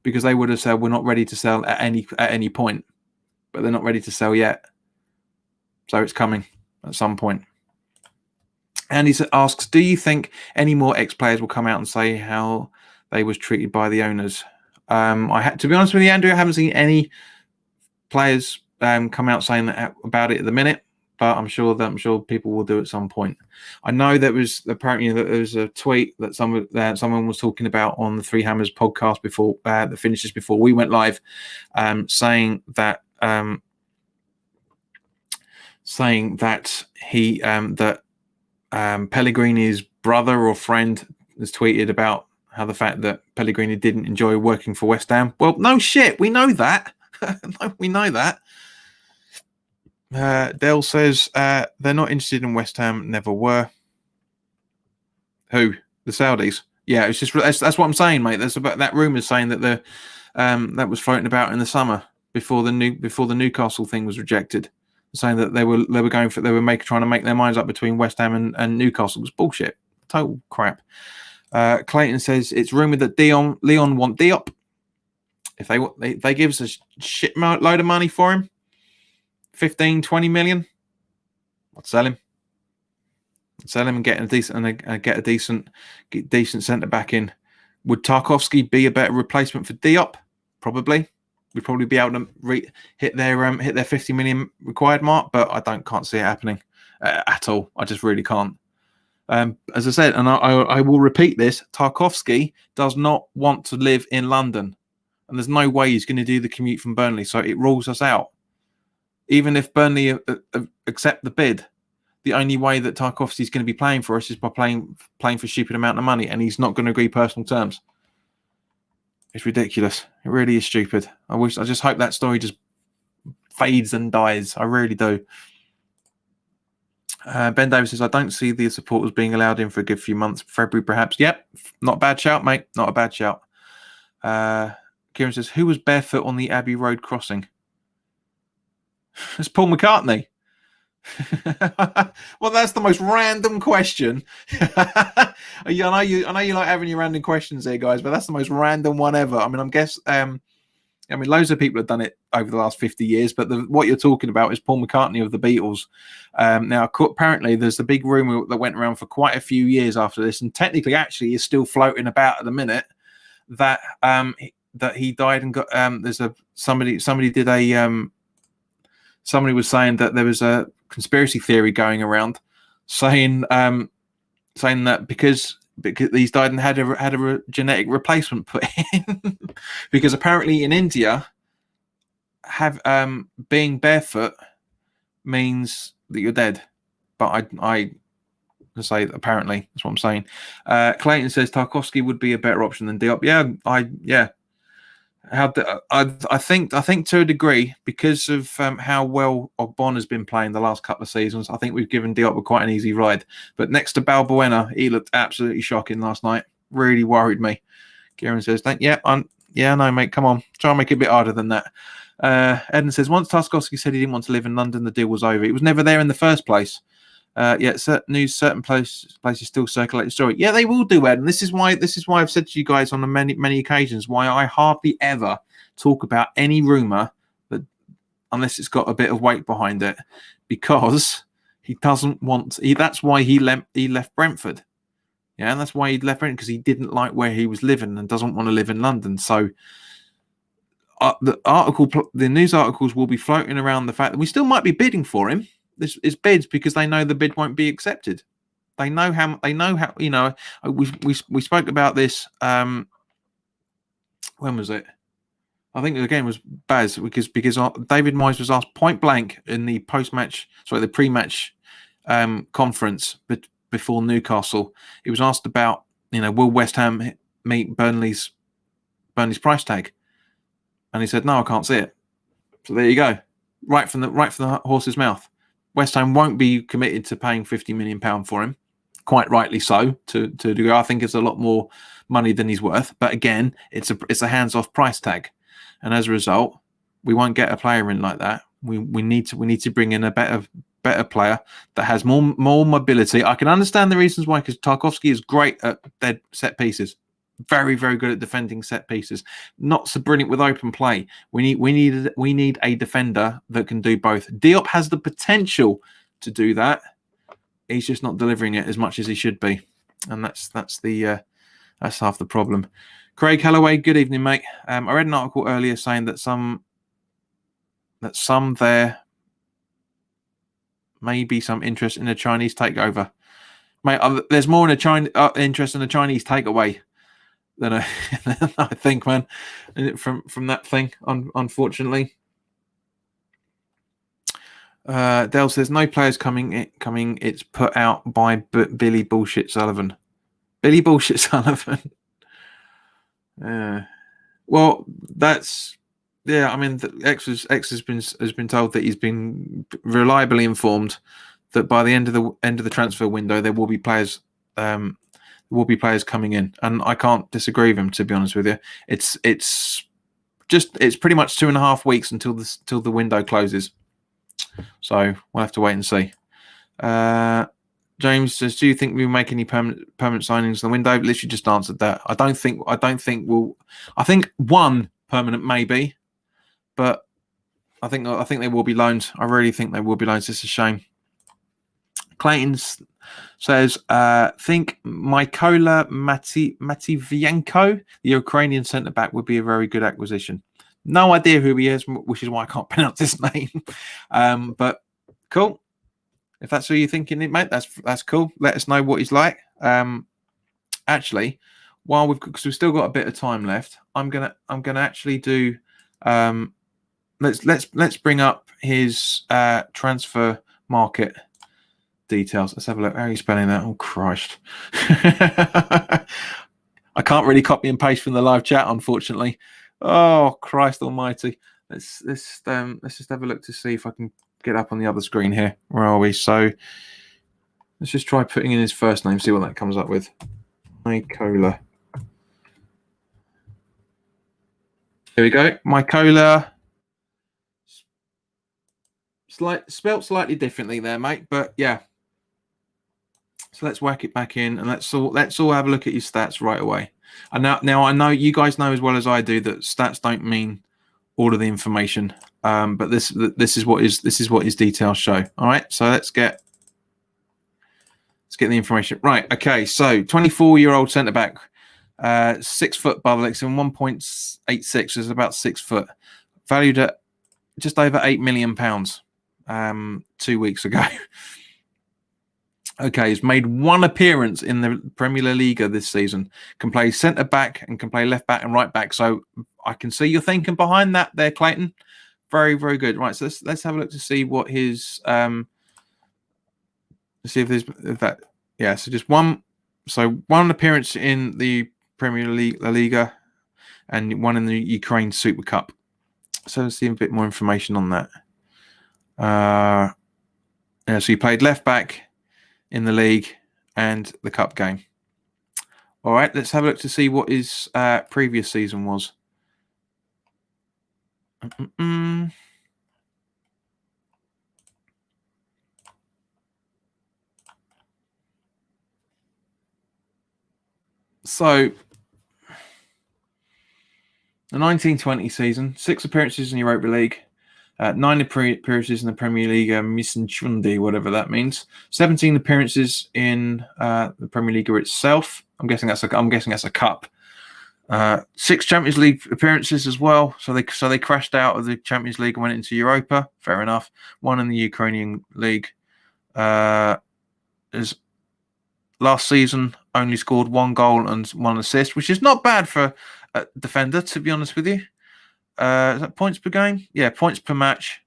because they would have said we're not ready to sell at any point, but they're not ready to sell yet. So it's coming at some point. And he asks, do you think any more ex-players will come out and say how they was treated by the owners? To be honest with you, Andrew, I haven't seen any players come out saying that about it at the minute, but I'm sure people will do at some point. I know there was a tweet that someone was talking about on the Three Hammers podcast before that finishes before we went live, saying that Pellegrini's brother or friend has tweeted about how the fact that Pellegrini didn't enjoy working for West Ham. Well, no shit, we know that. We know that. Dale says they're not interested in West Ham, never were. Who? The Saudis? Yeah, it's just that's what I'm saying, mate. There's about that rumor saying that that was floating about in the summer before the Newcastle thing was rejected, saying that they were trying to make their minds up between West Ham and Newcastle. It was bullshit, total crap. Clayton says it's rumored that Leon want Diop. If they give us a shit load of money for him, 15, 20 million. I'd sell him. And get a decent centre back in. Would Tarkowski be a better replacement for Diop? Probably. We'd probably be able to hit their 50 million required mark, but I can't see it happening at all. I just really can't. As I said, and I will repeat this: Tarkowski does not want to live in London, and there's no way he's going to do the commute from Burnley. So it rules us out. Even if Burnley accept the bid, the only way that Tarkowski's going to be playing for us is by playing for a stupid amount of money, and he's not going to agree personal terms. It's ridiculous. It really is stupid. I just hope that story just fades and dies. I really do. Ben Davis says, I don't see the supporters being allowed in for a good few months. February, perhaps. Yep. Not a bad shout, mate. Not a bad shout. Kieran says, who was barefoot on the Abbey Road crossing? It's Paul McCartney. Well, that's the most random question. I know you like having your random questions there, guys, but that's the most random one ever. I mean, loads of people have done it over the last 50 years, but what you're talking about is Paul McCartney of the Beatles. Now, apparently, there's a big rumor that went around for quite a few years after this, and technically, actually, is still floating about at the minute that he died and got. Somebody was saying that there was a conspiracy theory going around saying that because he's died and had a genetic replacement put in because apparently in India being barefoot means that you're dead. But I say apparently that's what I'm saying. Clayton says Tarkowski would be a better option than Diop. I think to a degree, because of how well Ogbon has been playing the last couple of seasons, I think we've given Diop quite an easy ride. But next to Balbuena, he looked absolutely shocking last night. Really worried me. Kieran says, no, mate, come on. Try and make it a bit harder than that. Eden says, once Tarkowski said he didn't want to live in London, the deal was over. He was never there in the first place. Certain places still circulate the story. Yeah, they will do, Ed. And this is why I've said to you guys on many occasions why I hardly ever talk about any rumor that unless it's got a bit of weight behind it, because he doesn't want. That's why he left Brentford. Yeah, and that's why he left Brentford, because he didn't like where he was living and doesn't want to live in London. So the news articles will be floating around the fact that we still might be bidding for him. This is bids because they know the bid won't be accepted. They know how. You know, we spoke about this. When was it? I think again was Baz because David Moyes was asked point blank in the the pre-match conference before Newcastle. He was asked about will West Ham meet Burnley's price tag, and he said no, I can't see it. So there you go, right from the horse's mouth. West Ham won't be committed to paying £50 million for him. Quite rightly so. To degree, I think it's a lot more money than he's worth. But again, it's a hands-off price tag, and as a result, we won't get a player in like that. We need to bring in a better player that has more mobility. I can understand the reasons why, because Tarkowski is great at dead set pieces. Very, very good at defending set pieces. Not so brilliant with open play. We need a defender that can do both. Diop has the potential to do that. He's just not delivering it as much as he should be, and that's half the problem. Craig Holloway, good evening, mate. I read an article earlier saying that some there may be some interest in a Chinese takeover. Mate, there's more in interest in a Chinese takeaway than I think, man, from that thing, unfortunately. Dale says no players coming. It's put out by Billy Bullshit Sullivan. Billy Bullshit Sullivan. Well, that's I mean, X has been told that he's been reliably informed that by the end of the transfer window there will be players. Coming in, and I can't disagree with him, to be honest with you. It's pretty much 2.5 weeks until the window closes, so we'll have to wait and see. James says, do you think we'll make any permanent signings in the window? Literally just answered that. I don't think we'll. I think one permanent maybe, but I think they will be loaned. I really think they will be loaned. It's a shame. Clayton says, think Mykola Matvienko, the Ukrainian centre-back, would be a very good acquisition. No idea who he is, which is why I can't pronounce his name. But cool. If that's who you're thinking, mate, that's cool. Let us know what he's like. Actually, because we've still got a bit of time left, I'm gonna actually do. Let's bring up his transfer market details. Let's have a look. How are you spelling that? Oh Christ! I can't really copy and paste from the live chat, unfortunately. Oh Christ Almighty! Let's just have a look to see if I can get up on the other screen here. Where are we? So let's just try putting in his first name. See what that comes up with. Mykola. Here we go. Mykola. Spelt slightly differently there, mate. But yeah. So let's whack it back in, and let's all have a look at your stats right away. And now I know you guys know as well as I do that stats don't mean all of the information. But this is what his details show. All right. So let's get the information right. Okay. So 24-year-old centre back, 6 foot Bubblix and 1.86 is about 6 foot, valued at just over £8 million 2 weeks ago. Okay, he's made one appearance in the Premier League this season. Can play centre back and can play left back and right back. So I can see you're thinking behind that there, Clayton. Very, very good. Right, so let's have a look to see what his see if there's that. Yeah, so just one appearance in the Premier League, La Liga, and one in the Ukraine Super Cup. So let's see a bit more information on that. Yeah, so he played left back in the league and the cup game. All right, let's have a look to see what his previous season was. So, the 1920 season, 6 appearances in Europa League, 9 appearances in the Premier League, Missenchundi, whatever that means. 17 appearances in the Premier League itself. I'm guessing that's a cup. 6 Champions League appearances as well. So they crashed out of the Champions League and went into Europa. Fair enough. 1 in the Ukrainian League. Is last season only scored 1 goal and 1 assist, which is not bad for a defender, to be honest with you. Is that points per game? Yeah, points per match.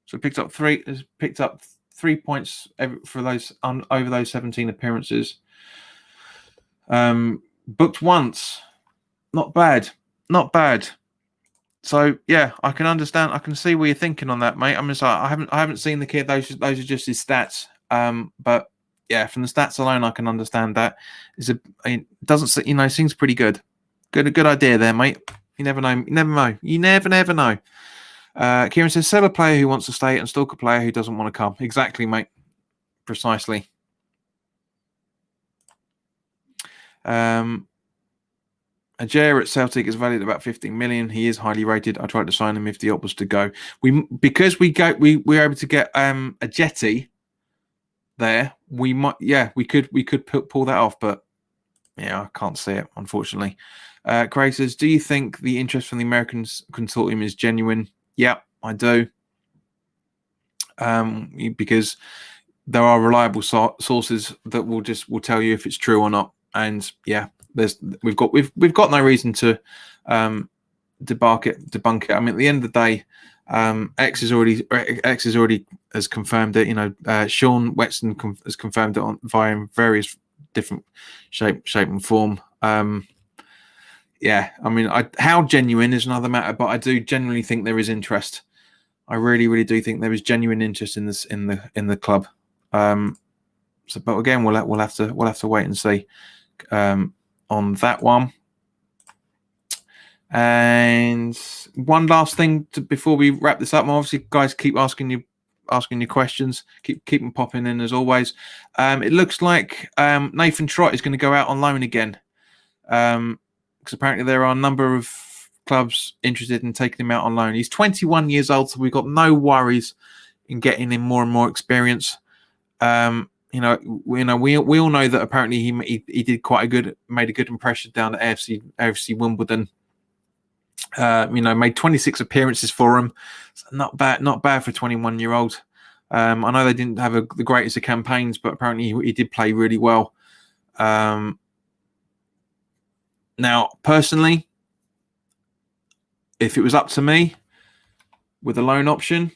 So picked up 3 points for those over those 17 appearances. Booked once. Not bad. So yeah, I can understand. I can see where you're thinking on that, mate. I'm just like, I haven't seen the kid. Those are just his stats. But yeah, from the stats alone, I can understand that. It doesn't, seems pretty good. Good idea there, mate. You never know. You never know. Kieran says, sell a player who wants to stay and stalk a player who doesn't want to come. Exactly, mate. Precisely. Ajer at Celtic is valued at about 15 million. He is highly rated. I tried to sign him if the op was to go. We were able to get a Jetty there. We could pull that off, but yeah, I can't see it, unfortunately. Craig says, do you think the interest from the American consortium is genuine? Yeah, I do. Because there are reliable sources that will tell you if it's true or not. And yeah, we've got no reason to debunk it. I mean, at the end of the day, X has already has confirmed it. Sean Wetson has confirmed it via various different shape and form. Yeah, I mean, how genuine is another matter, but I do genuinely think there is interest. I really, really do think there is genuine interest in this in the club. But again, we'll have to wait and see on that one. And one last thing before we wrap this up. Obviously, guys, keep asking your questions. Keep them popping in as always. It looks like Nathan Trott is going to go out on loan again. Because apparently there are a number of clubs interested in taking him out on loan. He's 21 years old, so we've got no worries in getting him more and more experience. We all know that apparently he did made a good impression down at AFC Wimbledon. Made 26 appearances for him. So not bad for a 21-year-old. I know they didn't have the greatest of campaigns, but apparently he did play really well. Now, personally, if it was up to me with a loan option,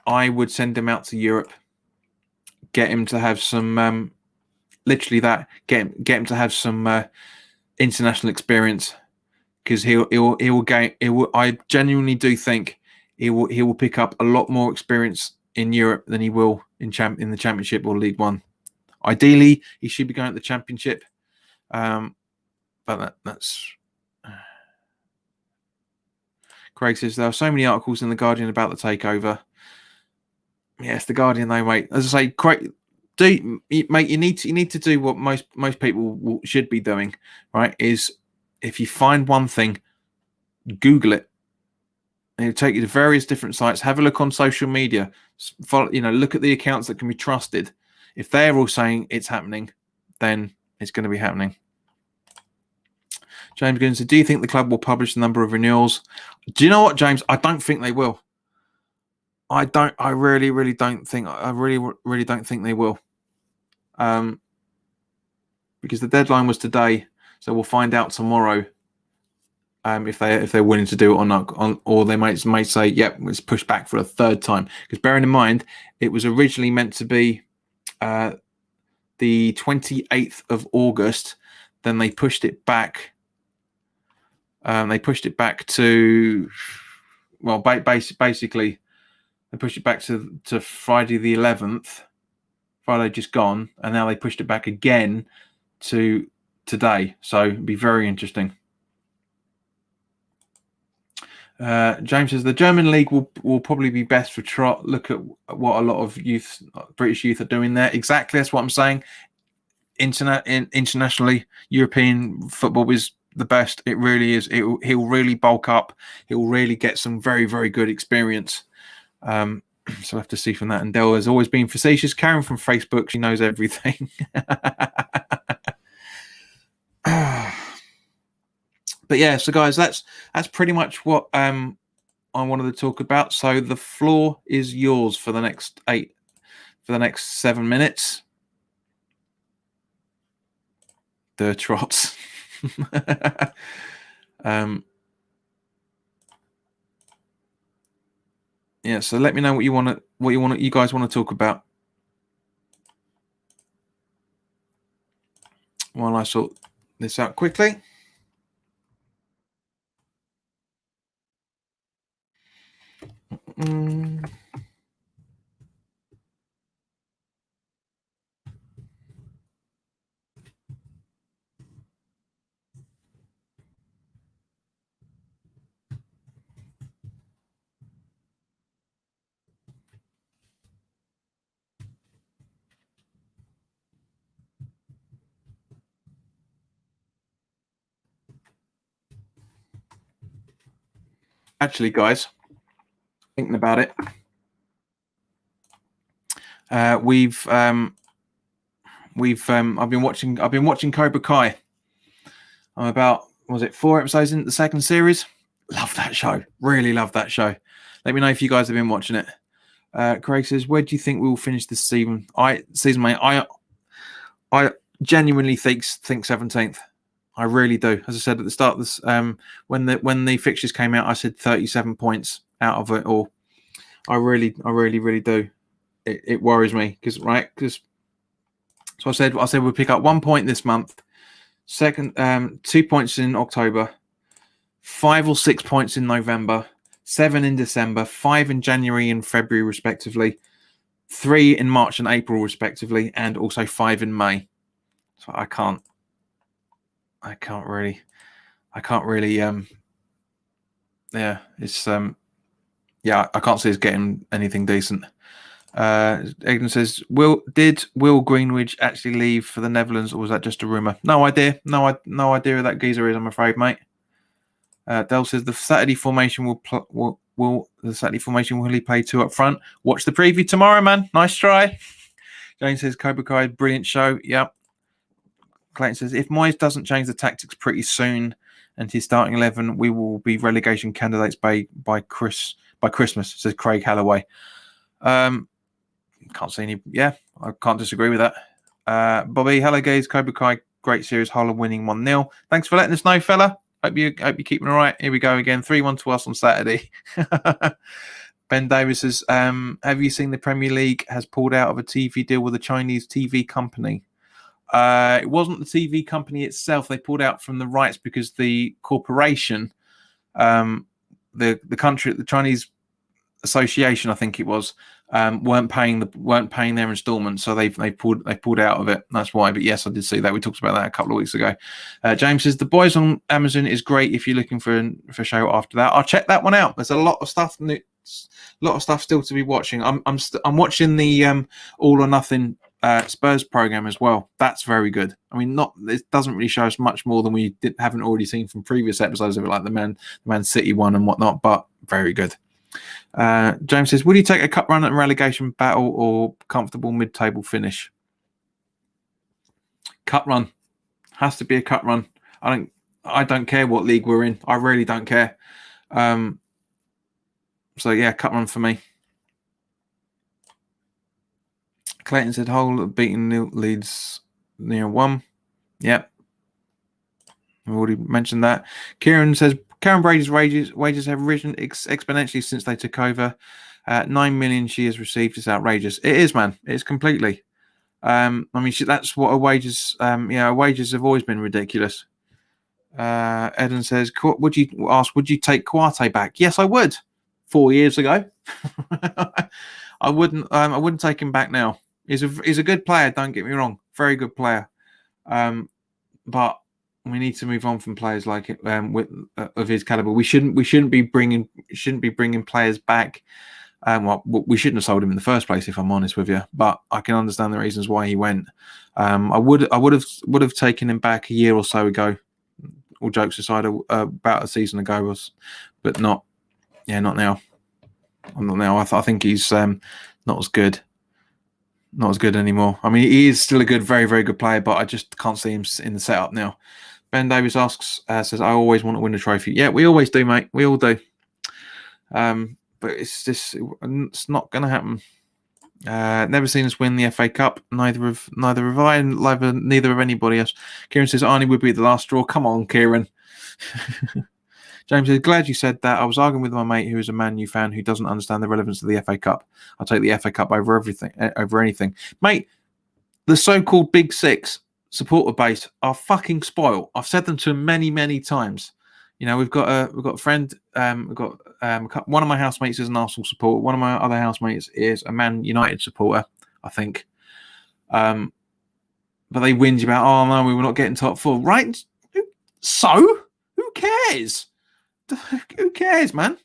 I would send him out to Europe. Get him to have some, get him to have some international experience, because I genuinely do think he will pick up a lot more experience in Europe than he will in the Championship or League One. Ideally, he should be going to the Championship, but that's. Craig says there are so many articles in the Guardian about the takeover. Yes, the Guardian, though, mate. As I say, Craig, mate, you need to do what most people should be doing, right? Is if you find one thing, Google it. And it'll take you to various different sites. Have a look on social media. Follow, look at the accounts that can be trusted. If they're all saying it's happening, then it's going to be happening. James Goodman said, do you think the club will publish the number of renewals? Do you know what, James? I don't think they will. I really don't think they will. Because the deadline was today, so we'll find out tomorrow if they're willing to do it or not, or they might say, yep, it's pushed back for a third time. Because bearing in mind, it was originally meant to be the 28th of August. Then they pushed it back. They pushed it back to, well, basically, they pushed it back to Friday the 11th. Friday just gone, and now they pushed it back again to today. So it'd be very interesting. James says the German league will probably be best for Trot. Look at what a lot of British youth are doing there. Exactly, that's what I'm saying. Internationally, European football is the best. It really is. He'll really bulk up. He'll really get some very, very good experience. So I have to see from that. And Del has always been facetious. Karen from Facebook, she knows everything. But yeah, so guys, that's pretty much what I wanted to talk about. So the floor is yours for the next 7 minutes. The Trots. Yeah, so let me know what you guys want to talk about while I sort this out quickly. Actually, guys, thinking about it, I've been watching Cobra Kai. I'm about, was it 4 episodes into the second series? Love that show. Really love that show. Let me know if you guys have been watching it. Craig says, where do you think we will finish this season? Mate, I genuinely think 17th. I really do. As I said at the start of this, when the fixtures came out, I said 37 points out of it all. I really do. It worries me because so I said we'll pick up 1 point this month, 2 points in October, 5 or 6 points in November, 7 in December, 5 in January and February respectively, 3 in March and April respectively, and also 5 in May. So I can't really I can't see us getting anything decent. Egden says, Will Greenwich actually leave for the Netherlands, or was that just a rumor? No idea. No idea who that geezer is, I'm afraid, mate. Dell says the Saturday formation will the Saturday formation will he play 2 up front? Watch the preview tomorrow, man. Nice try. James says Cobra Kai, brilliant show. Yep. Clayton says if Moyes doesn't change the tactics pretty soon and his starting 11, we will be relegation candidates by Christmas. Says Craig Halloway. Can't see any. Yeah, I can't disagree with that. Bobby, hello guys. Cobra Kai, great series. Hull winning 1-0. Thanks for letting us know, fella. Hope you're keeping all right. Here we go again. 3-1 to us on Saturday. Ben Davis says, have you seen the Premier League has pulled out of a TV deal with a Chinese TV company? It wasn't the TV company itself. They pulled out from the rights because the corporation, the country, the Chinese association, I think it was, weren't paying their installments, so they pulled out of it. That's why. But yes, I did see that. We talked about that a couple of weeks ago. James says the Boys on Amazon is great if you're looking for a show after that. I'll check that one out. There's a lot of stuff still to be watching. I'm watching the All or Nothing Spurs program as well. That's very good. I mean, it doesn't really show us much more than we haven't already seen from previous episodes of it, like the Man City one and whatnot. But very good. James says, would you take a cup run at a relegation battle or comfortable mid-table finish? Cup run. Has to be a cup run. I don't care what league we're in. I really don't care. So yeah, cup run for me. Clayton said Hull beating Leeds near 1. Yep. I've already mentioned that. Kieran says Karen Brady's wages have risen exponentially since they took over. 9 million she has received is outrageous. It is, man. It is completely. I mean, that's what her wages. Her wages have always been ridiculous. Eden says, would you take Kouate back? Yes, I would. 4 years ago, I wouldn't take him back now. He's a good player. Don't get me wrong, very good player. But we need to move on from players like of his caliber. We shouldn't be bringing players back. We shouldn't have sold him in the first place, if I'm honest with you. But I can understand the reasons why he went. I would have taken him back a year or so ago. All jokes aside, about a season ago but not. Yeah, not now. Not now. I think he's not as good. Not as good anymore. I mean, he is still a good, very, very good player, but I just can't see him in the setup now. Ben Davis says, I always want to win a trophy. Yeah, we always do, mate. We all do. But it's not going to happen. Never seen us win the FA Cup. Neither have I, and neither have anybody else. Kieran says, Arnie would be the last straw. Come on, Kieran. James says, glad you said that. I was arguing with my mate who is a Man U fan who doesn't understand the relevance of the FA Cup. I'll take the FA Cup over anything. Mate, the so-called Big Six supporter base are fucking spoiled. I've said them to them many, many times. You know, we've got a friend, one of my housemates is an Arsenal supporter. One of my other housemates is a Man United supporter, I think. But they whinge about, oh no, we were not getting top 4. Right? So? Who cares? Who cares, man?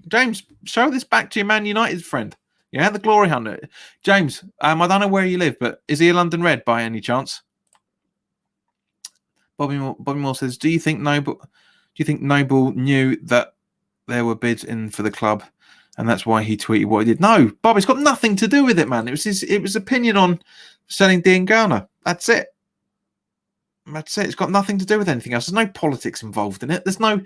James, show this back to your Man United friend. Yeah, the glory hunter. James, I don't know where you live, but is he a London Red by any chance? Bobby Moore says, do you think Noble knew that there were bids in for the club and that's why he tweeted what he did? No, Bob, it's got nothing to do with it, man. It was his opinion on selling Diangana. That's it. That's it. It's got nothing to do with anything else. There's no politics involved in it. There's no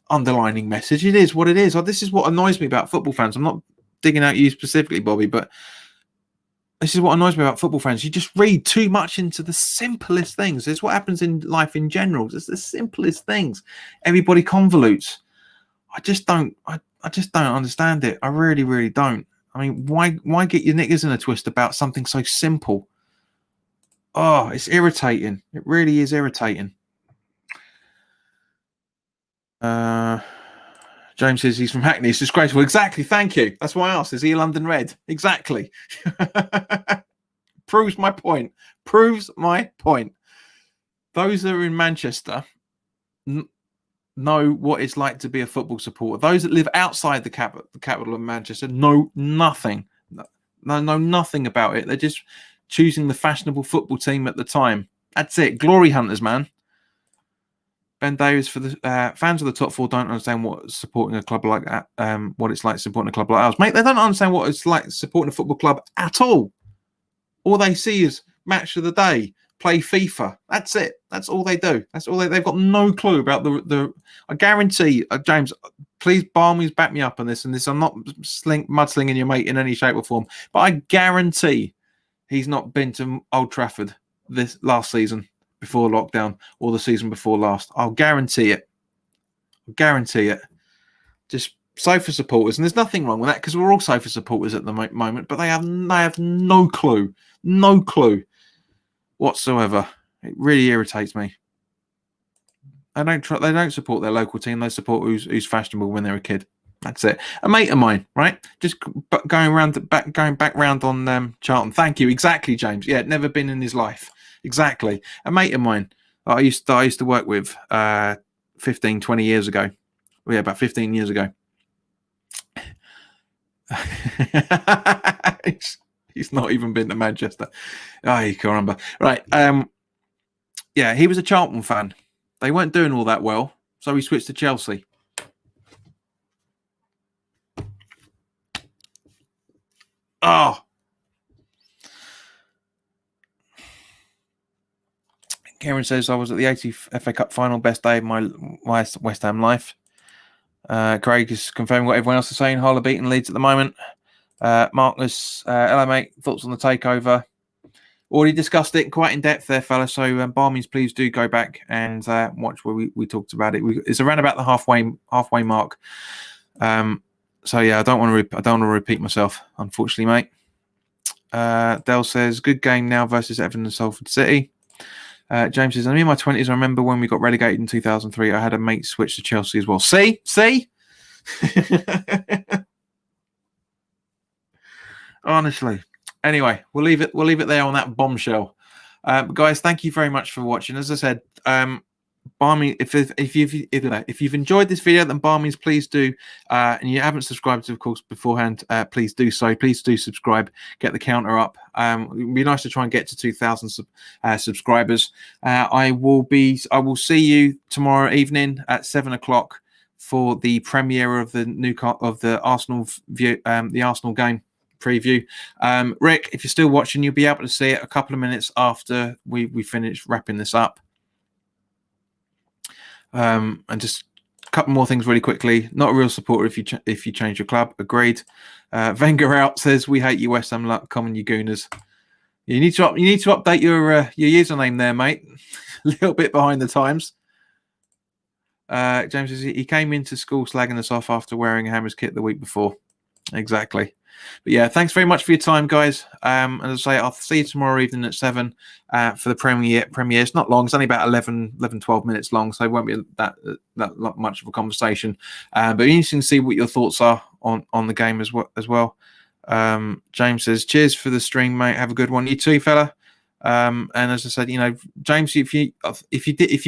underlining message. It is what it is. This is what annoys me about football fans. I'm not digging out you specifically, Bobby, but this is what annoys me about football fans. You just read too much into the simplest things. It's what happens in life in general. It's the simplest things. Everybody convolutes. I just don't understand it. I really, really don't. I mean, why get your knickers in a twist about something so simple? Oh, it's irritating. It really is irritating. James says he's from Hackney. It's disgraceful. Exactly. Thank you. That's why I asked. Is he a London Red? Exactly. Proves my point. Those that are in Manchester know what it's like to be a football supporter. Those that live outside the capital of Manchester know nothing. Know nothing about it. They're just choosing the fashionable football team at the time. That's it. Glory hunters, man. Ben Davis, for the fans of the top four don't understand what supporting a club like that, what it's like supporting a club like ours. Mate, they don't understand what it's like supporting a football club at all. All they see is match of the day, play FIFA. That's it. That's all they do. That's all they've got no clue about the I guarantee, James, please by all means back me up on this. And this, I'm not mudslinging your mate in any shape or form, but I guarantee he's not been to Old Trafford this last season before lockdown or the season before last. I'll guarantee it. I'll guarantee it. Just sofa supporters, and there's nothing wrong with that because we're all sofa supporters at the moment, but they have no clue whatsoever. It really irritates me. They don't support their local team. They support who's fashionable when they're a kid. That's it. A mate of mine, right? Just going back round on Charlton. Thank you. Exactly, James. Yeah, never been in his life. Exactly. A mate of mine I used to work with 15, 20 years ago. Yeah, about 15 years ago. He's not even been to Manchester. Ay, caramba. Right. Yeah, he was a Charlton fan. They weren't doing all that well, so he switched to Chelsea. Oh. Karen says, I was at the 80th FA Cup final, best day of my West Ham life. Craig is confirming what everyone else is saying. Hull are beating Leeds at the moment. Marcus, hello, mate. Thoughts on the takeover? Already discussed it quite in depth there, fella. So, by all means, please do go back and watch where we talked about it. It's around about the halfway mark. So yeah, I don't want to repeat myself, unfortunately, mate. Dell says, good game now versus Everton and Salford City. James says, I'm in my 20s. I remember when we got relegated in 2003. I had a mate switch to Chelsea as well. See? Honestly. Anyway, we'll leave it there on that bombshell. Guys, thank you very much for watching. As I said, by me, if you've enjoyed this video, then by all means, please do. And you haven't subscribed, of course, beforehand, please do so. Please do subscribe. Get the counter up. It'd be nice to try and get to 2,000 subscribers. I will see you tomorrow evening at 7:00 for the premiere of the Arsenal view, the Arsenal game preview. Rick, if you're still watching, you'll be able to see it a couple of minutes after we finish wrapping this up. And just a couple more things really quickly. Not a real supporter if you change your club. Agreed. Wenger out says, we hate you, West Ham. Come on, you gooners. You need to update your username there, mate. A little bit behind the times. James says he came into school slagging us off after wearing a Hammers kit the week before. Exactly. But yeah, thanks very much for your time, guys. As I say, I'll see you tomorrow evening at 7 for the premiere. It's not long. It's only about 11, 12 minutes long, so it won't be that much of a conversation. But interesting to see what your thoughts are on the game as well. James says, cheers for the stream, mate. Have a good one. You too, fella. And as I said, James, if you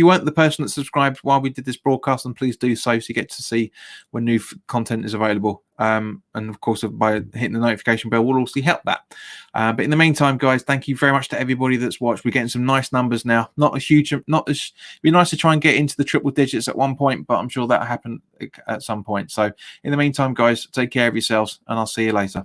weren't the person that subscribed while we did this broadcast, then please do so you get to see when new content is available. And of course, by hitting the notification bell will also help that. But in the meantime, guys, thank you very much to everybody that's watched. We're getting some nice numbers now. It'd be nice to try and get into the triple digits at one point, but I'm sure that'll happen at some point. So in the meantime, guys, take care of yourselves, and I'll see you later.